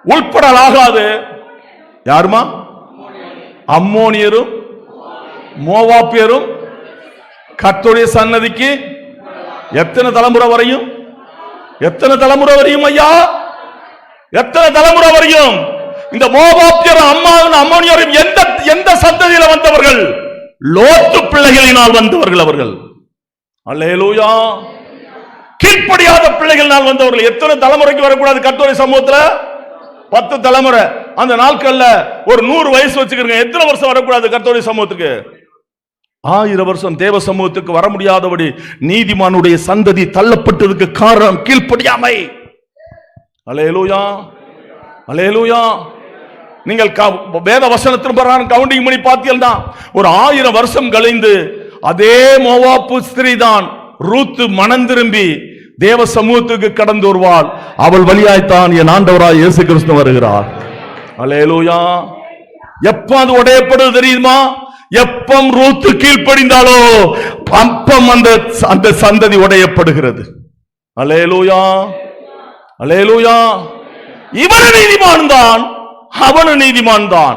உள்படல் ஆகாது. யாருமா? அம்மோனியரும் மோவாபியரும் கர்த்தருடைய சன்னதிக்கு எத்தனை தலைமுறை வரையும்? எத்தனை தலைமுறை வரையும் ஐயா? எத்தனை தலைமுறை வரையும்? இந்த மோவாபியரும் அம்மோனியரும் எந்த சந்ததியில வந்தவர்கள்? லோத்து பிள்ளைகளினால் வந்தவர்கள் அவர்கள். அல்லேலூயா. கீழ்ப்படியாத பிள்ளைகளினால் வந்தவர்கள். எத்தனை தலைமுறைக்கு வரக்கூடாது கர்த்தருடைய சமூகத்துல? 10 தலைமுறை. அந்த நாட்கள்ல ஒரு 100 வயசு வச்சுக்கிறீங்க. எத்தனை வருஷம் வரக்கூடாது கர்த்தருடைய சமூகத்துக்கு? 1000 வருஷம் தேவ சமூகத்துக்கு வர முடியாதபடி நீதிமானுடைய சந்ததி தள்ளப்பட்டதுக்கு காரணம் கீழ்ப்படியாமை. அல்லேலூயா, அல்லேலூயா. நீங்கள் வேத வசனத்தின் பிரகாரம் கவுண்டிங் பண்ணி பார்த்தீங்கன்னா ஒரு 1000 வருஷம் கழிந்து அதே மோவாப்பு ஸ்திரீ தான் ரூத் மனம் திரும்பி தேவ சமூகத்துக்கு கடந்து வருவாள். அவள் வழியாய்த்தான் என் ஆண்டவராய் இயேசு கிறிஸ்து வருகிறார். அல்லேலூயா. எப்ப அது உடையப்படுது தெரியுமா? எப்பம் ரூத் கீழ்ப்படிந்தாலோ அப்பம் அந்த சந்ததி உடையப்படுகிறது. அல்லேலூயா, அல்லேலூயா. இவன் நீதிமான் தான், அவனு நீதிமான் தான்.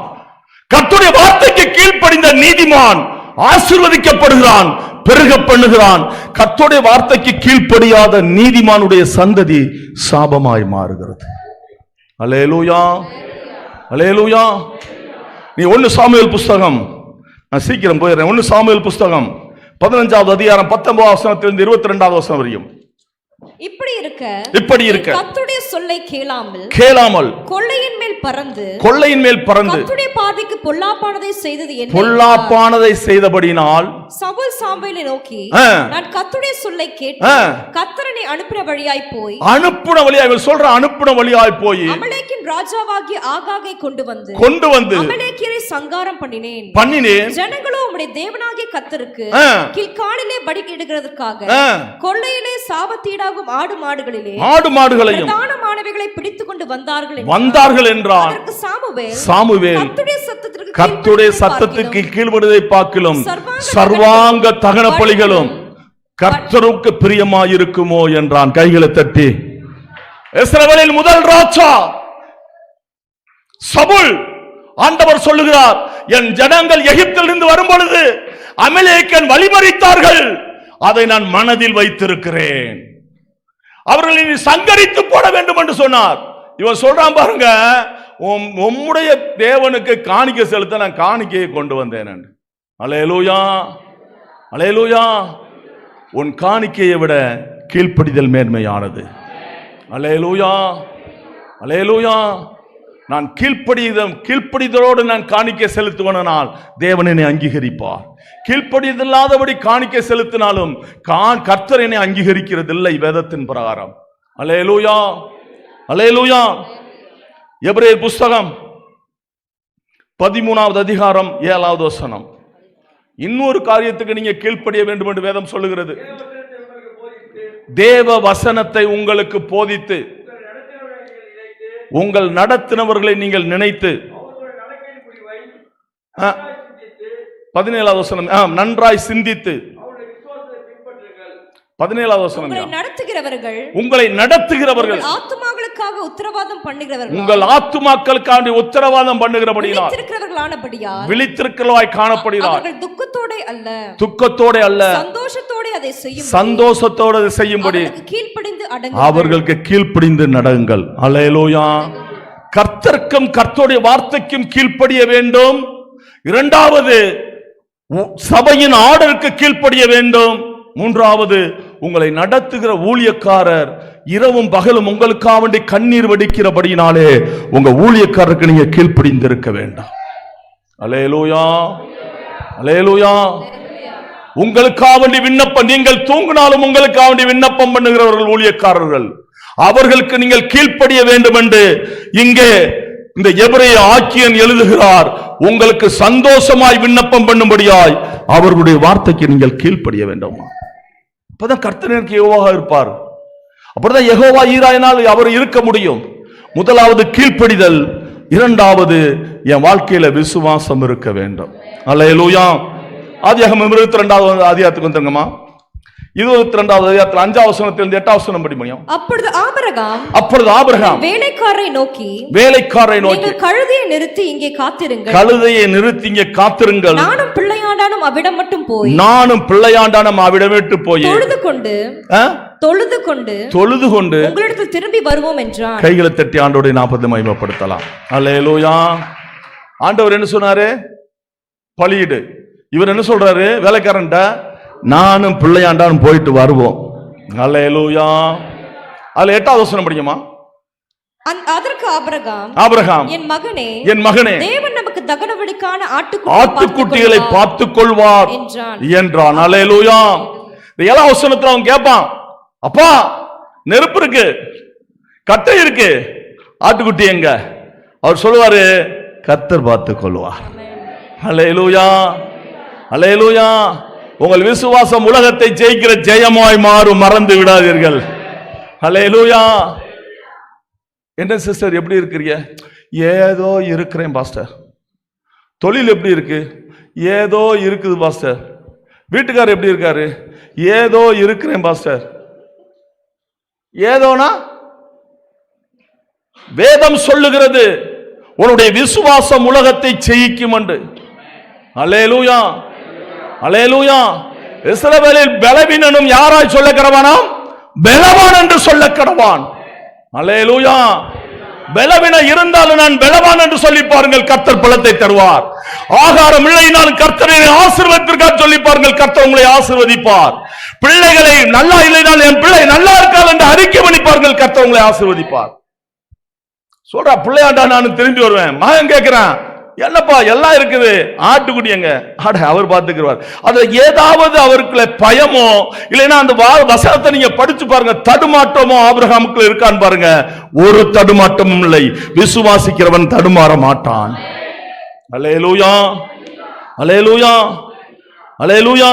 கர்த்தருடைய வார்த்தைக்கு கீழ்ப்படிந்த நீதிமான் ஆசீர்வதிக்கப்படுகிறான், பெருக பண்ணுகிறான். கர்த்தருடைய வார்த்தைக்கு கீழ்ப்படியாத நீதிமானுடைய சந்ததி சாபமாய் மாறுகிறது. அல்லேலூயா, அல்லேலூயா. நீ 1 சாமுவேல் புஸ்தகம், நான் சீக்கிரம் போயிடுறேன். 1 சாமுவேல் புஸ்தகம் 15வது அதிகாரம் 19வது வசனத்திலிருந்து 22வது வசனம் வரையும். இப்படி இருக்க கர்த்தருடைய சொல்லை கேளாமல் கொள்ளையின் மேல் பறந்து கர்த்தருடைய பார்வைக்கு பொல்லாப்பானதை செய்தது என்ன? பொல்லாப்பானதை செய்தபடியினால் சவுல் சாமுவேலை நோக்கி, நான் கர்த்தருடைய சொல்லை கேட்டு கர்த்தரனை அனுப்பின வழியாய் போய் அமலேக்கின் ராஜாவாகிய ஆகாகை கொண்டு வந்து அமலேக்கியரை சங்காரம் பண்ணினேன். ஜனங்களோ உம்முடைய தேவனாகிய கர்த்தருக்கு கில்காலிலே பலியிடுகிறதற்காக கொள்ளையிலே சாபத்தீடாகும் ஆடு மாடுகளையும் பிரதானமானவைகளை பிடித்துக் கொண்டு வந்தார்கள் என்றான். சாமுவேல் கர்த்தருடைய சத்தத்துக்கு கீழ்ப்படிவதை பார்க்கிலும் சர்வாங்க தகன பலிகளும் கர்த்தருக்கு பிரியமாயிருக்குமோ என்றான். கைகளை தட்டி. இஸ்ரவேலின் முதல் ராஜா சவுல், ஆண்டவர் சொல்லுகிறார், என் ஜனங்கள் எகிப்திலிருந்து வரும் பொழுது அமலேக்கன் வழிமறித்தார்கள், அதை நான் மனதில் வைத்திருக்கிறேன், அவர்களை நீ சங்கரித்து போட வேண்டும் என்று சொன்னார். இவன் சொல்றான் பாருங்க, உம்முடைய தேவனுக்கு காணிக்கை செலுத்த நான் காணிக்கையை கொண்டு வந்தேன். அல்லேலூயா, அல்லேலூயா. உன் காணிக்கையை விட கீழ்ப்படிதல் மேன்மையானது. அல்லேலூயா, அல்லேலூயா. நான் கீழ்ப்படிதலோடு நான் காணிக்கை செலுத்துவனால் தேவன் என்னை அங்கீகரிப்பார். கீழ்ப்படிதலாதபடி காணிக்கை செலுத்தினாலும் கர்த்தர் என்னை அங்கீகரிக்கிறதில்லை வேதத்தின் பிரகாரம். அல்லேலூயா, அல்லேலூயா. எபிரேயர் புஸ்தகம் 13வது அதிகாரம் 7வது வசனம். இன்னொரு காரியத்துக்கு நீங்க கீழ்ப்படிய வேண்டும் என்று வேதம் சொல்லுகிறது. தேவ வசனத்தை உங்களுக்கு போதித்து உங்கள் நடத்தினவர்களை நீங்கள் நினைத்து 17வது வசனம், நன்றாய் சிந்தித்து 17வது வசனம், உங்களை நடத்துகிறவர்கள் ஆத்துமாக்களுக்காக உத்தரவாதம் பண்ணுகிறவர்கள், உங்கள் ஆத்துமாக்களுக்காக உத்தரவாதம் பண்ணுகிறபடியால் விழித்திருக்கிறவர்களாய் காணப்படுகிறார். அவர்கள் துக்கத்தோட அல்ல சந்தோஷத்தோடு அதை செய்யும்படி அவர்களுக்கு கீழ்ப்படிந்து நடங்கள். அல்லேலூயா. கர்த்தருக்கும் கர்த்தருடைய வார்த்தைக்கும் கீழ்ப்படிய வேண்டும். இரண்டாவது, சபையின் ஆர்டருக்கு கீழ்ப்படிய வேண்டும். மூன்றாவது, உங்களை நடத்துகிற ஊழியக்காரர் இரவும் பகலும் உங்களுக்காக வேண்டி கண்ணீர் வடிக்கிறபடினாலே உங்க ஊழியக்காரருக்கு நீங்க கீழ்ப்படிந்திருக்க வேண்டும். அல்லேலூயா, அல்லேலூயா. உங்களுக்காக வேண்டி விண்ணப்பம், நீங்கள் தூங்கினாலும் உங்களுக்காக வேண்டி விண்ணப்பம் பண்ணுகிறவர்கள் ஊழியக்காரர்கள், அவர்களுக்கு நீங்கள் கீழ்ப்படிய வேண்டும் என்று இங்கே இந்த எபிரேய ஆக்கியன் எழுதுகிறார், உங்களுக்கு சந்தோஷமாய் விண்ணப்பம் பண்ணும்படியாய் அவர்களுடைய வார்த்தைக்கு நீங்கள் கீழ்ப்படிய வேண்டும். அப்பதான் கர்த்தர் எனக்கு யெகோவா இருப்பார். அப்படிதான் யெகோவா ஈராயினால் அவர் இருக்க முடியும். முதலாவது கீழ்ப்படிதல், இரண்டாவது என் வாழ்க்கையில விசுவாசம் இருக்க வேண்டும். அல்லேலூயா. ஆதியாகமம் 22வது அதிகாரத்துக்கு வந்துருங்கம்மா. 22வது அதிகாரத்தில் 5வது வசனத்திலிருந்து 8வது வசனம் படி முடியும். அப்பொழுது ஆபிரகாம் வேலைக்காரரை நோக்கி நீங்கள் கழுதையை நிறுத்தி இங்கே காத்திருங்கள், நானும் பிள்ளையாண்டானும் அவ்விடம் மட்டும் போய் தொழுது கொண்டு உங்களிடத்தில் திரும்பி வருவோம் என்றான். கைகளை தட்டி ஆண்டவருடைய நாமத்தை மகிமைப்படுத்தலாம். அல்லேலூயா. ஆண்டவர் என்ன சொன்னாரு? பலியிடு. இவர் என்ன சொல்றாரு? வேலைக்காரன்ட்ட நானும் பிள்ளையாண்டானும் போயிட்டு வருவோம். அல்லேலூயா. அதுல 8வது வசனம் படிக்குமா? அதற்கு ஆபிரகாம் என் மகனே தேவன் நமக்கு தகனபலிக்கான ஆட்டுக்குட்டிகளை பார்த்துக் கொள்வார் என்றான். அல்லேலூயா. இந்த 7வது வசனத்துல அவன் கேட்பான், அப்பா நெருப்பு இருக்கு, கட்டை இருக்கு, ஆட்டுக்குட்டி எங்க? அவர் சொல்லுவாரு, கர்த்தர் பார்த்துக் கொள்வார். அல்லேலூயா. அல்லேலூயா. உங்கள் விசுவாசம் உலகத்தை ஜெயிக்கிற ஜெயமாய் மாறும், மறந்து விடாதீர்கள். அல்லேலூயா. என்ன சிஸ்டர் எப்படி இருக்கிறீங்க? ஏதோ இருக்கிறேன் பாஸ்டர். தொழில் எப்படி இருக்கு? ஏதோ இருக்குது பாஸ்டர். வீட்டுக்காரர் எப்படி இருக்காரு? ஏதோ இருக்கிறேன் பாஸ்டர். ஏதோனா வேதம் சொல்லுகிறது உன்னுடைய விசுவாசம் உலகத்தை ஜெயிக்கும் என்று. அல்லேலூயா. அல்லேலூயா. இஸ்ரவேலில் பலவீனனும் யாராய் சொல்ல கடவானாம்? பலவான் என்று சொல்ல கடவான். அல்லேலூயா. பலவீனம் இருந்தாலும் நான் பலவான் என்று சொல்லி பாருங்கள், கர்த்தர் பலத்தை தருவார். ஆகாரம் இல்லைனாலும் கர்த்தரை ஆசீர்வதித்திருக்கார் சொல்லி பாருங்கள், கர்த்தர் உங்களை ஆசீர்வதிப்பார். பிள்ளைகளை நல்லா இல்லைனாலும் என் பிள்ளை நல்லா இருக்கால் என்று அறிக்கை பண்ணி பாருங்கள், கர்த்தர் உங்களை ஆசீர்வதிப்பார். சொல்றா பிள்ளையாண்டா நான் திரும்பி வருவேன். மகன் கேட்கிறான், என்னப்பா எல்லாம் இருக்குது, ஆட்டுக்குடி எங்க? அவர் பார்த்துக்கிறார். அதுல ஏதாவது அவருக்குள்ள பயமோ இல்லைன்னா அந்த வசனத்தை நீங்க படிச்சு பாருங்க, தடுமாற்றமோ ஆபிரகாமுக்கு இருக்கான்னு பாருங்க. ஒரு தடுமாற்றமும் இல்லை. விசுவாசிக்கிறவன் தடுமாற மாட்டான். அல்லேலூயா. அல்லேலூயா. அல்லேலூயா.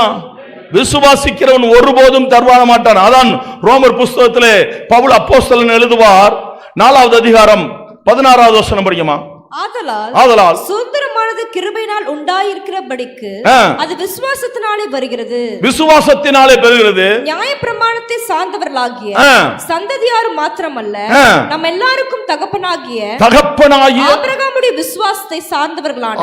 விசுவாசிக்கிறவன் ஒருபோதும் தடுமாற மாட்டான். அதான் ரோமர் புஸ்தகத்திலே பவுல் அப்போஸ்தலன் எழுதுவார், 4வது அதிகாரம் 16வது வசனம் படிக்குமா? ஆதலால் சுதந்திரமானது கிருபையினால் உண்டாயிருக்கிறபடிக்கு அது விசுவாசத்தினாலே வருகிறது. விசுவாசத்தினாலே பெறுகிறது. நியாயப்பிரமாணத்தை சார்ந்தவர்களாகிய சந்ததியார் மாத்திரமல்ல, நம் எல்லாருக்கும் தகப்பனாகிய ஆபிரகாமுடைய விசுவாசத்தை சார்ந்தவர்களான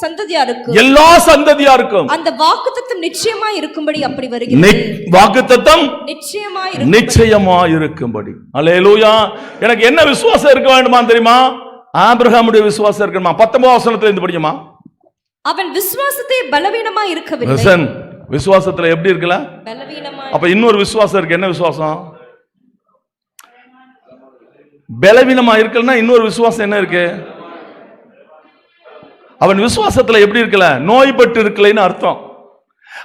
சந்ததியாருக்கும் எல்லா சந்ததியாருக்கும் அந்த வாக்குத்தத்தம் நிச்சயமாய் இருக்கும்படி அப்படி வருகிறது. வாக்குத்தத்தம் நிச்சயமாய் இருக்கும்படி. அல்லேலூயா. எனக்கு என்ன விசுவாசம் இருக்க வேண்டுமா தெரியுமா? ஆபிரகாமுடைய விசுவாசம் இருக்கணுமா? 19வது வசனத்துல இருந்து படிக்குமா? அவன் விசுவாசத்தை பலவீனமாய் இருக்கவில்லை. விசுவாசத்துல எப்படி இருக்கல? பலவீனமாய். அப்ப இன்னொரு விசுவாசம் இருக்கு. என்ன விசுவாசம்? பலவீனமா இருக்கலன்னா இன்னொரு விசுவாசம் என்ன இருக்கு? அவன் விசுவாசத்துல எப்படி இருக்கல? நோய்பட்டு இருக்கலைன்னு அர்த்தம்.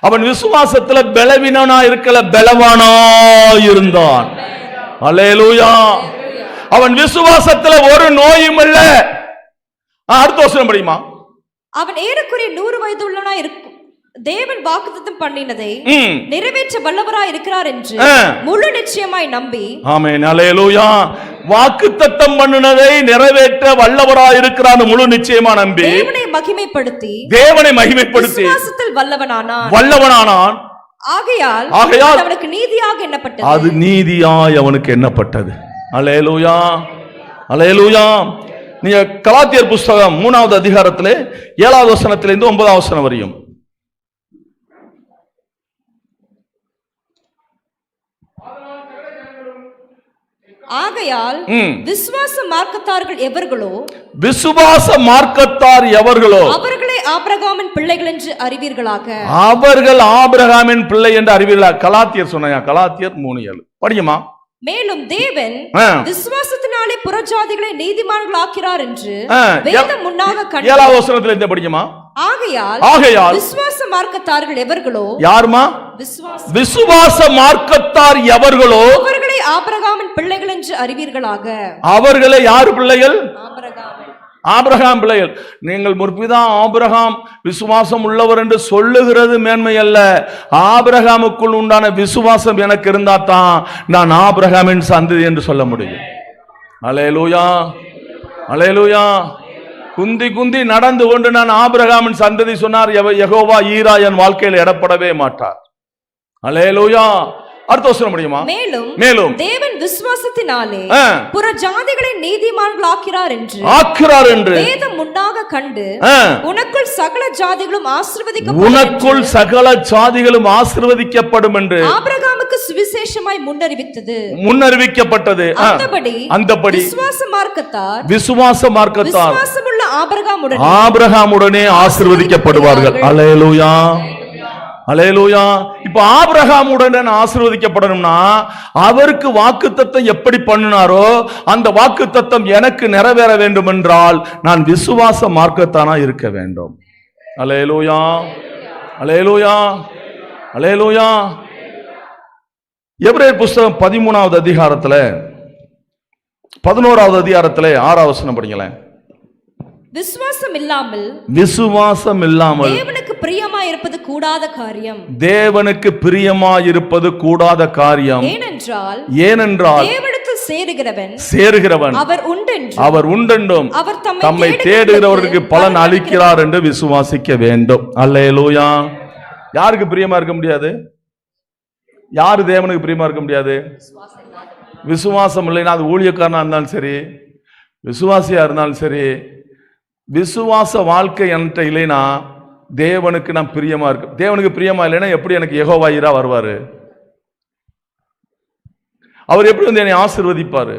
அவன் விசுவாசத்துல பலவீனனா இருக்கல, பலவானா இருந்தான். அல்லேலூயா. அவன் விசுவாசத்துல ஒரு நோயும் இல்ல. அடுத்த வசனம் படியுமா? அவன் ஏறக்குறைய 100 வயது உள்ளவனா இருக்கும். தேவன் வாக்குத்தத்தம் பண்ணினதை நிறைவேற்ற வல்லவராய் இருக்கிறார் என்று முழு நிச்சயமாய் நம்பி. ஆமென். அல்லேலூயா. வாக்குத்தத்தம் பண்ணினதை நிறைவேற்ற வல்லவராய் இருக்கிறார் முழு நிச்சயமா நம்பி தேவனை மகிமைப்படுத்தி விசுவாசத்தில் வல்லவனானான். ஆகையால் அவனுக்கு நீதியாக எண்ணப்பட்டது. அது நீதியாய் அவனுக்கு எண்ணப்பட்டது. அல்லேலூயா. அல்லேலூயா. நீங்க கலாத்தியர் புஸ்தகம் 3வது அதிகாரத்திலே 7வது வசனத்திலிருந்து 9வது வசனம் வரையும். ஆகையால் விசுவாச மார்க்கத்தார்கள் எவர்களோ அவர்களே ஆபிரகாமின் பிள்ளைகள் என்று அறிவீர்களாக. அவர்கள் ஆபிரகாமின் பிள்ளை என்று அறிவீர்களாக. கலாத்தியர் சொன்னாங்க. கலாத்தியர் 3:7 படியுமா? மேலும் தேவன் விசுவாசத்தினாலே புறஜாதிகளை நீதிமான்கள் ஆக்கிறார் என்று வேதம் முன்னாக கண்டது. 7வது வசனத்துல இந்த படிக்குமா? ஆகையால் விசுவாச மார்க்கத்தார்கள் எவர்களோ. யாருமா? விசுவாச மார்க்கத்தார் எவர்களோ அவர்களே ஆபிரகாமின் ஆபிரகாமின் பிள்ளைகள் என்று அறிவீர்களாக. அவர்களே யார் பிள்ளைகள்? ஆபிரகாம். ஆபிரகாம் பிள்ளைகள். நீங்கள் முற்பிதா ஆபிரகாம் விசுவாசம் உள்ளவர் என்று சொல்லுகிறது மேன்மை அல்ல. ஆபிரகாமுக்குள் உண்டான விசுவாசம் எனக்கு இருந்தா தான் நான் ஆபிரகாமின் சந்ததி என்று சொல்ல முடியும். அல்லேலூயா, அல்லேலூயா. குந்தி குந்தி நடந்து கொண்டு நான் ஆபிரகாமின் சந்ததி சொன்னார் யெகோவா ஈரா என் வாழ்க்கையில் இடப்படவே மாட்டார். அல்லேலூயா. அடுத்த வசனம் முடியுமா? மேலும் தேவன் விசுவாசத்தினாலே புற ஜாதிகளை நீதிமான்களாக்கிறார் என்று வேதம் முன்னாக கண்டு உனக்குள் சகல ஜாதிகளும் ஆசீர்வதிக்கப்படும் என்று ஆபிரகாமுக்கு சுவிசேஷமாய் முன்னறிவிக்கப்பட்டது. அந்தபடி விசுவாச மார்க்கத்தார் விசுவாசமுள்ள ஆபிரகாமுடனே ஆசீர்வதிக்கப்படுவார்கள். அல்லேலூயா, அல்லேலூயா. இப்ப ஆபிரகாமுடன் ஆசீர்வதிக்கப்படணும்னா அவருக்கு வாக்குத்தத்தம் எப்படி பண்ணினாரோ அந்த வாக்குத்தத்தம் எனக்கு நிறைவேற வேண்டும் என்றால் நான் விசுவாச மார்க்கத்தானா இருக்க வேண்டும். அல்லேலூயா, அல்லேலூயா, அல்லேலூயா. எபிரேயர் புத்தகம் 13வது அதிகாரத்துல 11வது அதிகாரத்துல 6வது வசனம் படிங்களேன். விசுவாசம் இல்லாமல் தேவனுக்கு பிரியமாய் இருப்பது கூடாத காரியம். ஏனென்றால் தேவனிடத்தில் சேருகிறவன் அவர் உண்டென்றும் தம்மை தேடுகிறவருக்கு பலன் அளிக்கிறார் என்று விசுவாசிக்க வேண்டும். அல்லேலூயா. யாருக்கு பிரியமா இருக்க முடியாது? யாரு தேவனுக்கு பிரியமா இருக்க முடியாது? விசுவாசம் இல்லைன்னா அது ஊழியக்காரனா இருந்தாலும் சரி, விசுவாசியா இருந்தாலும் சரி, விசுவாச வாழ்க்கை என்கிட்ட இல்லைன்னா தேவனுக்கு நான் பிரியமா இருக்கு. தேவனுக்கு பிரியமா இல்லைன்னா எப்படி எனக்கு யெகோவா ஈரா வருவாரு? அவர் எப்படி வந்து என்னை ஆசீர்வதிப்பாரு?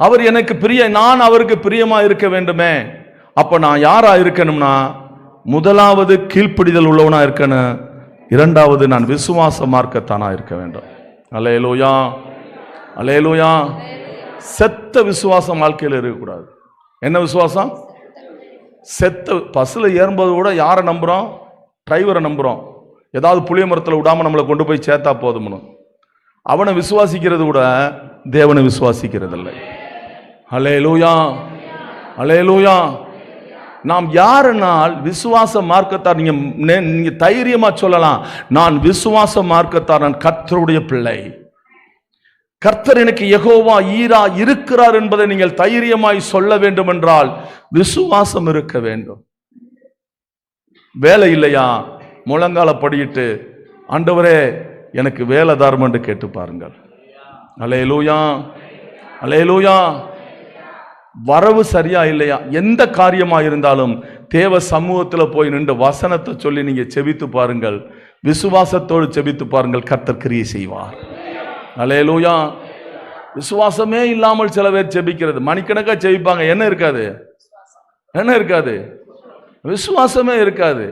அவர் எனக்கு நான் அவருக்கு பிரியமா இருக்க வேண்டுமே. அப்ப நான் யாரா இருக்கணும்னா முதலாவது கீழ்ப்படிதல் உள்ளவனா இருக்கணும், இரண்டாவது நான் விசுவாச மார்க்கத்தானா இருக்க வேண்டும். அல்லேலூயா, அல்லேலூயா. செத்த விசுவாசம் வாழ்க்கையில் இருக்கக்கூடாது. என்ன விசுவாசம்? செத்த பஸ்ல ஏறும்போது கூட யாரை நம்புறோம்? டிரைவரை நம்புறோம். ஏதாவது புளிய மரத்தில் விடாம நம்மளை கொண்டு போய் சேர்த்தா போதும்னு அவனை விசுவாசிக்கிறது கூட தேவனை விசுவாசிக்கிறது இல்லை. அல்லேலூயா, அல்லேலூயா. நாம் யாருனால் விசுவாச மார்க்கத்தார். நீங்க தைரியமா சொல்லலாம், நான் விசுவாச மார்க்கத்தார், நான் கர்த்தருடைய பிள்ளை, கர்த்தர் எனக்கு யெகோவா ஈரா இருக்கிறார் என்பதை நீங்கள் தைரியமாய் சொல்ல வேண்டும் என்றால் விசுவாசம் இருக்க வேண்டும். வேலை இல்லையா? முழங்கால படியிட்டு ஆண்டவரே எனக்கு வேலை தாரும் என்று கேட்டு பாருங்கள். அல்லேலூயா, அல்லேலூயா. வரவு சரியா இல்லையா? எந்த காரியமா இருந்தாலும் தேவ சமூகத்தில் போய் நின்று வசனத்தை சொல்லி நீங்க செபித்து பாருங்கள், விசுவாசத்தோடு செபித்து பாருங்கள், கர்த்தர் கிரியை செய்வார். அல்லேலூயா. விசுவாசமே இல்லாமல் சில பேர் செபிக்கிறது, மணிக்கணக்கா செபிப்பாங்க, என்ன இருக்காது? என்ன இருக்காது? விசுவாசமே இருக்காது.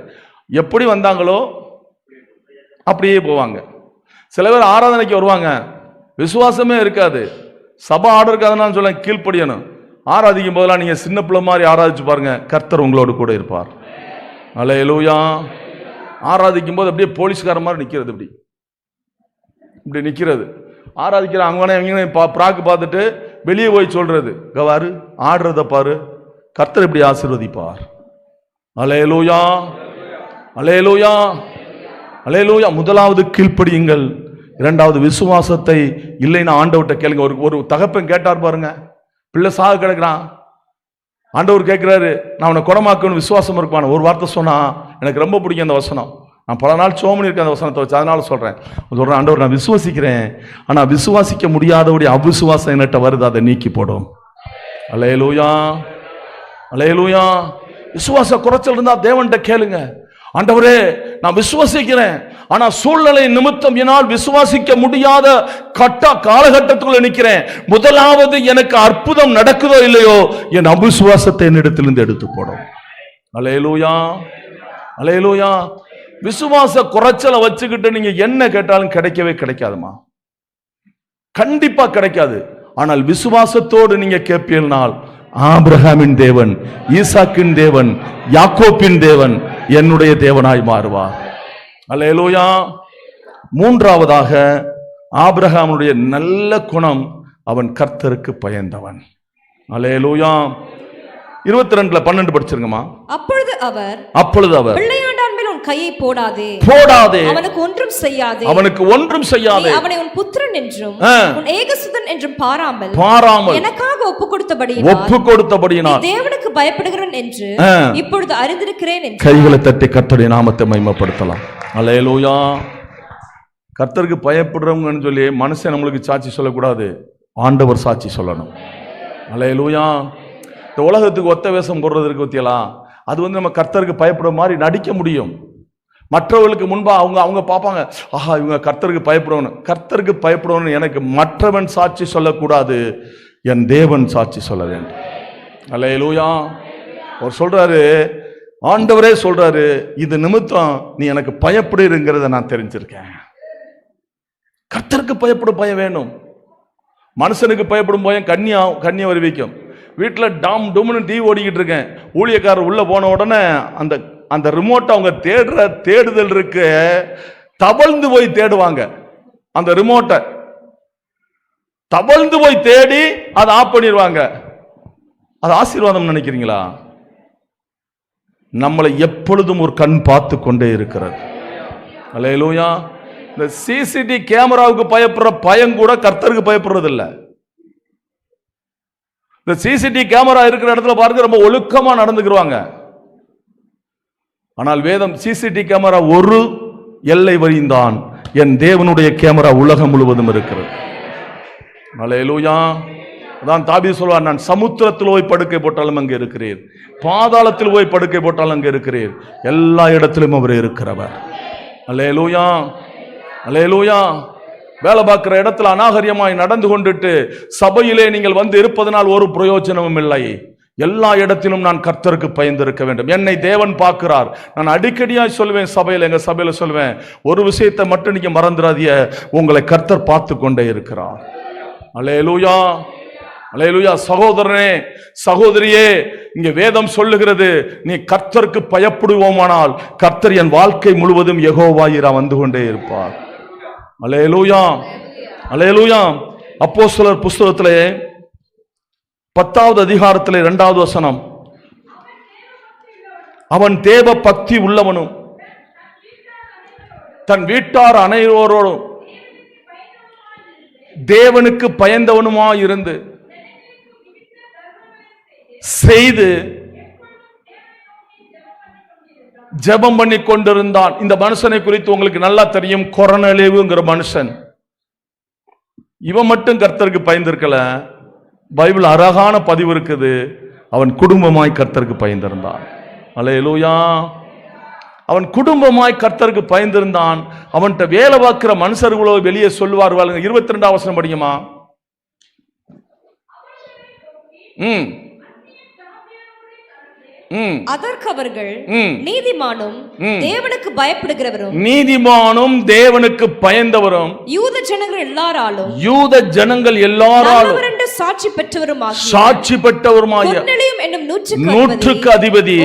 எப்படி வந்தாங்களோ அப்படியே போவாங்க. சில பேர் ஆராதனைக்கு வருவாங்க, விசுவாசமே இருக்காது. சபை ஆர்டர் இருக்காதுன்னு சொல்ல கீழ்ப்படியணும். ஆராதிக்கும் போதெல்லாம் நீங்க சின்ன பிள்ளை மாதிரி ஆராதிச்சு பாருங்க, கர்த்தர் உங்களோடு கூட இருப்பார். அல்லேலூயா. ஆராதிக்கும் போது அப்படியே போலீஸ்கார மாதிரி நிக்கிறது, இப்படி நிக்கிறது. ஆராதிக்கிற அங்கே பிராக்கு பார்த்துட்டு வெளியே போய் சொல்றது, கவாரு ஆடுறத பாரு, கர்த்தர் இப்படி ஆசீர்வதிப்பார். அல்லேலூயா, அல்லேலூயா, அல்லேலூயா. முதலாவது கீழ்ப்படியுங்கள், இரண்டாவது விசுவாசத்தை இல்லைன்னா ஆண்டவர்கிட்ட கேளுங்க. ஒரு தகப்பன் கேட்டார் பாருங்க, பிள்ளை சாக கிடக்குறான், ஆண்டவர் கேட்கிறாரு நான் அவனை குணமாக்கணும், விசுவாசம் இருப்பான. ஒரு வார்த்தை சொன்னா எனக்கு ரொம்ப பிடிக்கும் அந்த வசனம். நான் பல நாள் சோமனி இருக்கேன் அந்த வசனத்தை வச்சு, அதனால சொல்றேன். ஆண்டவர் நான் விசுவாசிக்கிறேன், ஆனா விசுவாசிக்க முடியாதபடி அவிசுவாசம் என்கிட்ட வருது, அதை நீக்கி போடும். அல்லேலூயா, அல்லேலூயா. விசுவாச குறைச்சல் இருந்தா தேவன்கிட்ட கேளுங்க, ஆண்டவரே நான் விசுவாசிக்கிறேன், ஆனா சூழ்நிலை நிமித்தம் என்னால் விசுவாசிக்க முடியாத காலகட்டத்துக்குள்ள நிற்கிறேன். முதலாவது எனக்கு அற்புதம் நடக்குதோ இல்லையோ என் அவிசுவாசத்தை என்னிடத்திலிருந்து எடுத்து போடும். அல்லேலூயா, அல்லேலூயா. விசுவாச குறைச்சலை வச்சுக்கிட்டு நீங்க என்ன கேட்டாலும் கிடைக்கவே கிடைக்காதுமா, கண்டிப்பா கிடைக்காது. ஆனால் விசுவாசத்தோடு நீங்க கேட்பீர்கள், ஆபிரகாமின் தேவன், ஈசாக்கின் தேவன், யாக்கோப்பின் தேவன் என்னுடைய தேவனாய் மாறுவார். அல்லேலூயா. மூன்றாவதாக ஆபிரகாமுடைய நல்ல குணம், அவன் கர்த்தருக்கு பயந்தவன். அல்லேலூயா. 22:12 படிச்சிருங்கம்மா. அப்பொழுது அவர் பிள்ளையாண்டான் மேல் உன் கையை போடாதே, அவனுக்கு ஒன்றும் செய்யாதே, அவனை உன் புத்திரன் என்றும் உன் ஏகசுதன் என்றும் பாராமல் எனக்காக ஒப்பு கொடுத்தபடியினால் தேவனுக்கு பயப்படுகிறவன் என்று இப்பொழுது அறிந்திருக்கிறேன் என்று. கைகளை தட்டி கர்த்தருடைய நாமத்தை மகிமைப்படுத்தலாம். அல்லேலூயா. கர்த்தருக்கு பயப்படுறவங்கன்னு சொல்லி மனுஷன் நம்மளுக்கு சாட்சி சொல்லக்கூடாது, ஆண்டவர் சாட்சி சொல்லணும். அல்லேலூயா. இந்த உலகத்துக்கு ஒத்த வேஷம் போடுறதுக்கு பத்தியலாம், அது நம்ம கர்த்தருக்கு பயப்படுற மாதிரி நடிக்க முடியும். மற்றவர்களுக்கு முன்பா அவங்க பார்ப்பாங்க, ஆஹா இவங்க கர்த்தருக்கு பயப்படுவணும். கர்த்தருக்கு பயப்படுவணும் எனக்கு மற்றவன் சாட்சி சொல்லக்கூடாது, என் தேவன் சாட்சி சொல்ல வேண்டும். அல்லேலூயா. அவர் சொல்றாரு, ஆண்டவரே சொல்றாரு, இது நிமித்தம் நீ எனக்கு பயப்படுங்கிறத நான் தெரிஞ்சிருக்கேன். கர்த்தருக்கு பயப்படும் பயம் வேணும். மனுஷனுக்கு பயப்படும் பயம் கண்ணிய வருவிக்கும். வீட்டில் டாம் டூம்னு டிவி ஓடிக்கிட்டு இருக்கேன், ஊழியக்காரர் உள்ள போன உடனே அந்த ரிமோட்டை அவங்க தேடுதல் இருக்கு, தவழ்ந்து போய் தேடுவாங்க. அந்த ரிமோட்டை தவழ்ந்து போய் தேடி அதை ஆஃப் பண்ணிடுவாங்க. அது ஆசீர்வாதம் நினைக்கிறீங்களா? நம்மளை எப்பொழுதும் ஒரு கண் பார்த்து கொண்டே இருக்கிறது. அல்லேலூயா. இந்த சிசிடிவி கேமராவுக்கு பயப்படுற பயம் கூட கர்த்தருக்கு பயப்படுறது இல்லை. இந்த சிசிடிவி கேமரா இருக்கிற இடத்துல பாருங்க, ரொம்ப ஒழுக்கமா நடந்துக்குவாங்க. ஆனால் வேதம் சிசிடிவி கேமரா ஒரு எல்லை வழிந்தான், என் தேவனுடைய கேமரா உலகம் முழுவதும் இருக்கிறது. அல்லேலூயா. அதான் தாவீது சொல்வார், நான் சமுத்திரத்தில் போய் படுக்கை போட்டாலும் அங்கே இருக்கிறீர், பாதாளத்தில் போய் படுக்கை போட்டாலும் அங்கே இருக்கிறீர், எல்லா இடத்திலும் அவர் இருக்கிறவர். அல்லேலூயா. அல்லேலூயா. வேலை பார்க்கிற இடத்துல அநாகரியமாய் நடந்து கொண்டுட்டு சபையிலே நீங்கள் வந்து இருப்பதனால் ஒரு பிரயோஜனமும் இல்லை. எல்லா இடத்திலும் நான் கர்த்தருக்கு பயந்து இருக்க வேண்டும். என்னை தேவன் பார்க்கிறார். நான் அடிக்கடியாய் சொல்வேன், எங்க சபையில சொல்வேன், ஒரு விஷயத்தை மட்டும் நீங்க மறந்துடாதீங்க, உங்களை கர்த்தர் பார்த்து கொண்டே இருக்கிறார். அல்லேலூயா. அல்லேலூயா. சகோதரனே, சகோதரியே, இங்க வேதம் சொல்லுகிறது, நீ கர்த்தருக்கு பயப்படுவோமானால் கர்த்தர் என் வாழ்க்கை முழுவதும் யெகோவா வந்து கொண்டே இருப்பார். அல்லேலூயா. அல்லேலூயா. அப்போஸ்தலர் புஸ்தகத்திலே 10வது அதிகாரத்திலே 2வது வசனம், அவன் தேவ பக்தி உள்ளவனும் தன் வீட்டார் அனைவரோடும் தேவனுக்கு பயந்தவனுமாயிருந்து செய்து ஜெபம் பண்ணி கொண்டிருந்தான். இந்த மனுஷனை குறித்து உங்களுக்கு நல்லா தெரியும், கொர்நேலியுங்கிற மனுஷன். இவன் மட்டும் கர்த்தருக்கு பயந்திருக்கல, பைபிள் அழகான பதிவு இருக்குது, அவன் குடும்பமாய் கர்த்தருக்கு பயந்திருந்தான். அல்லேலூயா. அவன் குடும்பமாய் கர்த்தருக்கு பயந்திருந்தான். அவன்கிட்ட வேலை பார்க்கிற மனுஷர்களோ வெளியே சொல்லுவார்கள். 22வது வசனம் படிக்குமா. அதற்கு அவர்கள், நீதிமானும் தேவனுக்கு பயப்படுகிறவரும் தேவனுக்கு பயந்தவரும் யூத ஜனங்கள் எல்லாராலும் சாட்சி பெற்றவருமாகிய கொர்நேலியும் என்னும் 100க்கு அதிபதி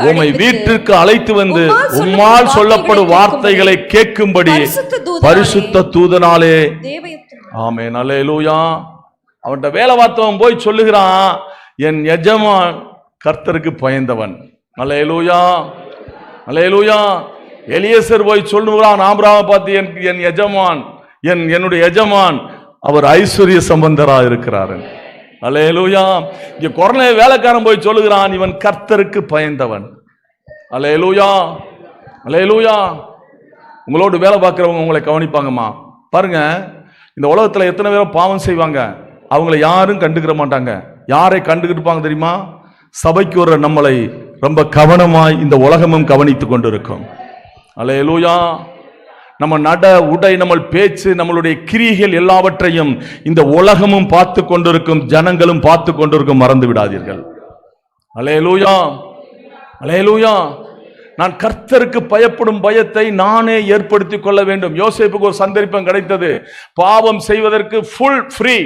உம்மை வீட்டுக்கு அழைத்து வந்து உம்மால் சொல்லப்படும் வார்த்தைகளை கேட்கும்படி பரிசுத்த தூதனாலே. ஆமென். அல்லேலூயா. அவன்கிட்ட வேலை பார்த்தவன் போய் சொல்லுகிறான், என் எஜமான் கர்த்தருக்கு பயந்தவன். அல்லேலூயா. அல்லேலூயா. எலியேசர் போய் சொல்லுகிறான், ஆபிரகாமை பார்த்து, என் எஜமான், என்னுடைய எஜமான் அவர் ஐஸ்வர்ய சம்பந்தரா இருக்கிறார். அல்லேலூயா. இங்க கொர்நேலிய வேலைக்காரன் போய் சொல்லுகிறான், இவன் கர்த்தருக்கு பயந்தவன். அல்லேலூயா. அல்லேலூயா. உங்களோடு வேலை பார்க்கிறவங்க உங்களை கவனிப்பாங்கம்மா. பாருங்க, இந்த உலகத்துல எத்தனை பேர் பாவம் செய்வாங்க, அவங்களை யாரும் கண்டுக்கிற மாட்டாங்க. யாரை கண்டுக்கிட்டு இருப்பாங்க தெரியுமா? சபைக்கு வர நம்மளை ரொம்ப கவனமாய் இந்த உலகமும் கவனித்துக் கொண்டிருக்கும். அல்லேலூயா. நம்ம நட உடை, நம்ம பேச்சு, நம்மளுடைய கிரியைகள் எல்லாவற்றையும் இந்த உலகமும் பார்த்து கொண்டிருக்கும், ஜனங்களும் பார்த்து கொண்டிருக்கும். மறந்து விடாதீர்கள். அல்லேலூயா. அல்லேலூயா. நான் கர்த்தருக்கு பயப்படும் பயத்தை நானே ஏற்படுத்திக் கொள்ள வேண்டும். யோசேப்புக்கு ஒரு சந்தர்ப்பம் கிடைத்தது, பாவம் செய்வதற்கு ஃபுல் ஃப்ரீ.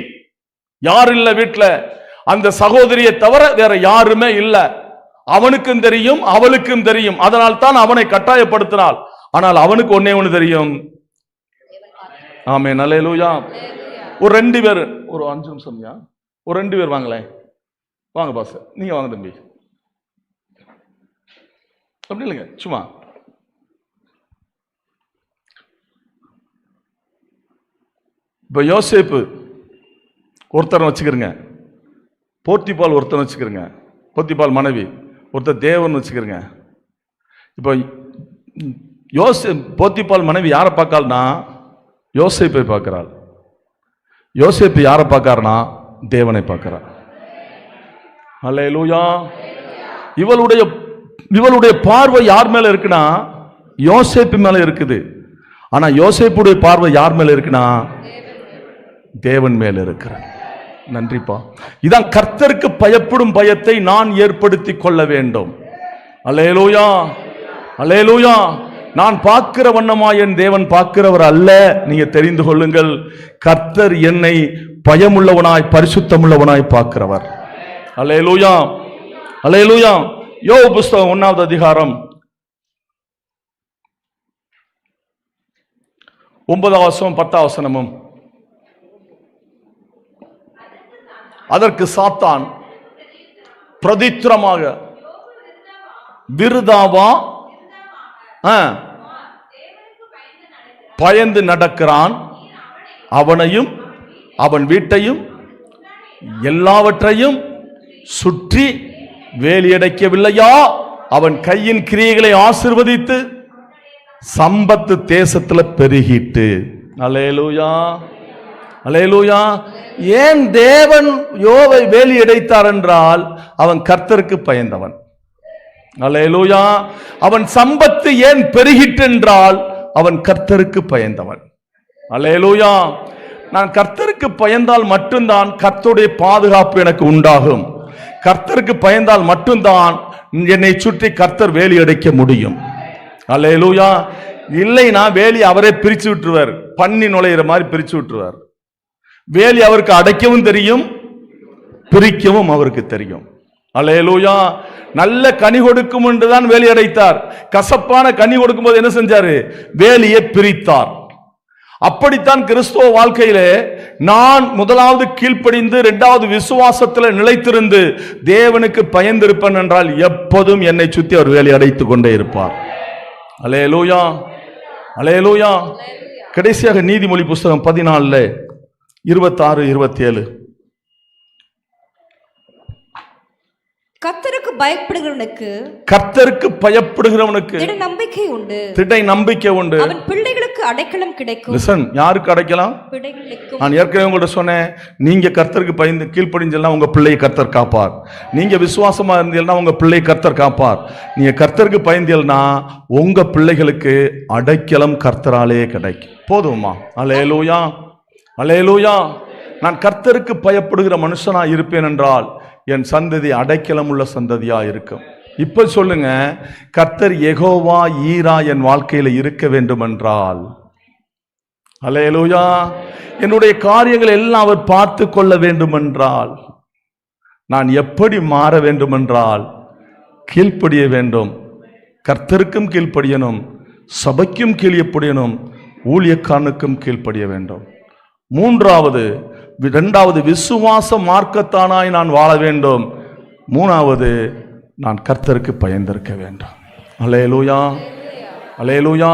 யார் இல்ல வீட்டுல, அந்த சகோதரியை தவிர வேற யாருமே இல்ல. அவனுக்கும் தெரியும், அவளுக்கும் தெரியும். அதனால் தான் அவனை கட்டாயப்படுத்தினாள். ஆனால் அவனுக்கு ஒன்னே ஒன்று தெரியும். ஆமென். அல்லேலூயா. ஒரு 2 பேர், ஒரு 5 நிமிஷம்யா, ஒரு 2 பேர் வாங்களேன். வாங்க பாஸ், நீங்க வாங்க தம்பி. அப்படி இல்லைங்க, சும்மா இப்ப யோசேப்பு ஒருத்தரை வச்சுக்கிறங்க, போத்திபால் ஒருத்தனை வச்சுக்கிறங்க, போத்திபால் மனைவி ஒருத்தர் தேவன் வச்சுக்கிறங்க. இப்போ போத்திபால் மனைவி யாரை பார்க்காள்னா யோசேப்பை பார்க்கிறாள். யோசேப்பு யாரை பார்க்காருனா தேவனை பார்க்கிறார். அல்லேலூயா. இவளுடைய பார்வை யார் மேல இருக்குன்னா யோசேப்பு மேல இருக்குது. ஆனா யோசேப்புடைய பார்வை யார் மேல இருக்குன்னா தேவன் மேல இருக்கிறார். நன்றிப்பா. இதான் கர்த்தருக்கு பயப்படும் பயத்தை நான் ஏற்படுத்தி கொள்ள வேண்டும். அல்லேலூயா, அல்லேலூயா. நான் பார்க்கிற வண்ணமா என் தேவன் பார்க்கிறவர் அல்ல. நீங்க தெரிந்து கொள்ளுங்கள், கர்த்தர் என்னை பயமுள்ளவனாய் பரிசுத்தமுள்ளவனாய் பார்க்கிறவர். அல்லேலூயா, அல்லேலூயா. யோபு புஸ்தகம் 1வது அதிகாரம் 9வது வசனம் 10வது வசனமும். அதற்கு சாத்தான் பிரதித்திரமாக, விருதாவா பயந்து நடக்கிறான், அவனையும் அவன் வீட்டையும் எல்லாவற்றையும் சுற்றி வேலியடைக்கவில்லையா? அவன் கையின் கிரியைகளை ஆசீர்வதித்து சம்பத்து தேசத்துல பெருகிட்டு. அல்லேலூயா, அல்லேலூயா. ஏன் தேவன் யோவை வேலி அடைத்தார் என்றால் அவன் கர்த்தருக்கு பயந்தவன். அல்லேலூயா. அவன் சம்பத்து ஏன் பெருகிட்டு என்றால் அவன் கர்த்தருக்கு பயந்தவன். அல்லேலூயா. நான் கர்த்தருக்கு பயந்தால் மட்டும்தான் கர்த்தருடைய பாதுகாப்பு எனக்கு உண்டாகும். கர்த்தருக்கு பயந்தால் மட்டும்தான் என்னை சுற்றி கர்த்தர் வேலி அடைக்க முடியும். அல்லேலூயா. இல்லைனா வேலி அவரே பிரிச்சு விட்டுருவார், பண்ணி நுழையிற மாதிரி பிரிச்சு விட்டுருவார். வேலி அவருக்கு அடைக்கவும் தெரியும், பிரிக்கவும் அவருக்கு தெரியும். அல்லேலூயா. நல்ல கனி கொடுக்கும் என்றுதான் வேலி அடைத்தார். கசப்பான கனி கொடுக்கும் போது என்ன செஞ்சாரு? வேலியை பிரித்தார். அப்படித்தான் கிறிஸ்துவ வாழ்க்கையிலே நான் முதலாவது கீழ்ப்படிந்து 2வது விசுவாசத்தில் நிலைத்திருந்து தேவனுக்கு பயந்திருப்பேன் என்றால் எப்போதும் என்னை சுற்றி அவர் வேலி அடைத்துக் கொண்டே இருப்பார். அல்லேலூயா, அல்லேலூயா. கடைசியாக நீதிமொழி புஸ்தகம் 14 26 27. கர்த்தருக்கு பயப்படுகிறவனுக்கு, கர்த்தருக்கு பயப்படுகிறவனுக்கு திட நம்பிக்கை உண்டு, திட நம்பிக்கை உண்டு. அவன் பிள்ளைகளுக்கு அடைக்கலம் கிடைக்கும். லிசன், யாருக்கு அடைக்கலாம்? பிள்ளைகளுக்கு. நான் ஏற்கனவே உங்கள்ட்ட சொன்னேன், நீங்க கர்த்தருக்கு பயந்து கீழ்ப்படிஞ்செல்லாம் உங்க பிள்ளையை கர்த்தர் காப்பார். நீங்க விசுவாசமா இருந்தீங்கன்னா உங்க பிள்ளையை கர்த்தர் காப்பார். நீங்க கர்த்தருக்கு பயந்தீங்கன்னா உங்க பிள்ளைகளுக்கு அடைக்கலம் கர்த்தராலே கிடைக்கும். போதுமா? அல்லேலூயா, அல்லேலூயா. நான் கர்த்தருக்கு பயப்படுகிற மனுஷனா இருப்பேன் என்றால் என் சந்ததி அடைக்கலம் உள்ள சந்ததியா இருக்கும். இப்ப சொல்லுங்க, கர்த்தர் யெகோவா ஈரா என் வாழ்க்கையில இருக்க வேண்டும் என்றால், அல்லேலூயா, என்னுடைய காரியங்கள் எல்லாம் அவர் பார்த்து கொள்ள வேண்டும் என்றால் நான் எப்படி மாற வேண்டும் என்றால் கீழ்ப்படிய வேண்டும். கர்த்தருக்கும் கீழ்ப்படியணும், சபைக்கும் கீழ்ப்படியணும், ஊழியக்காரனுக்கும் கீழ்ப்படிய வேண்டும். 2வது விசுவாச மார்க்கத்தானாய் நான் வாழ வேண்டும். 3வது நான் கர்த்தருக்கு பயந்திருக்க வேண்டும். அல்லேலூயா, அல்லேலூயா.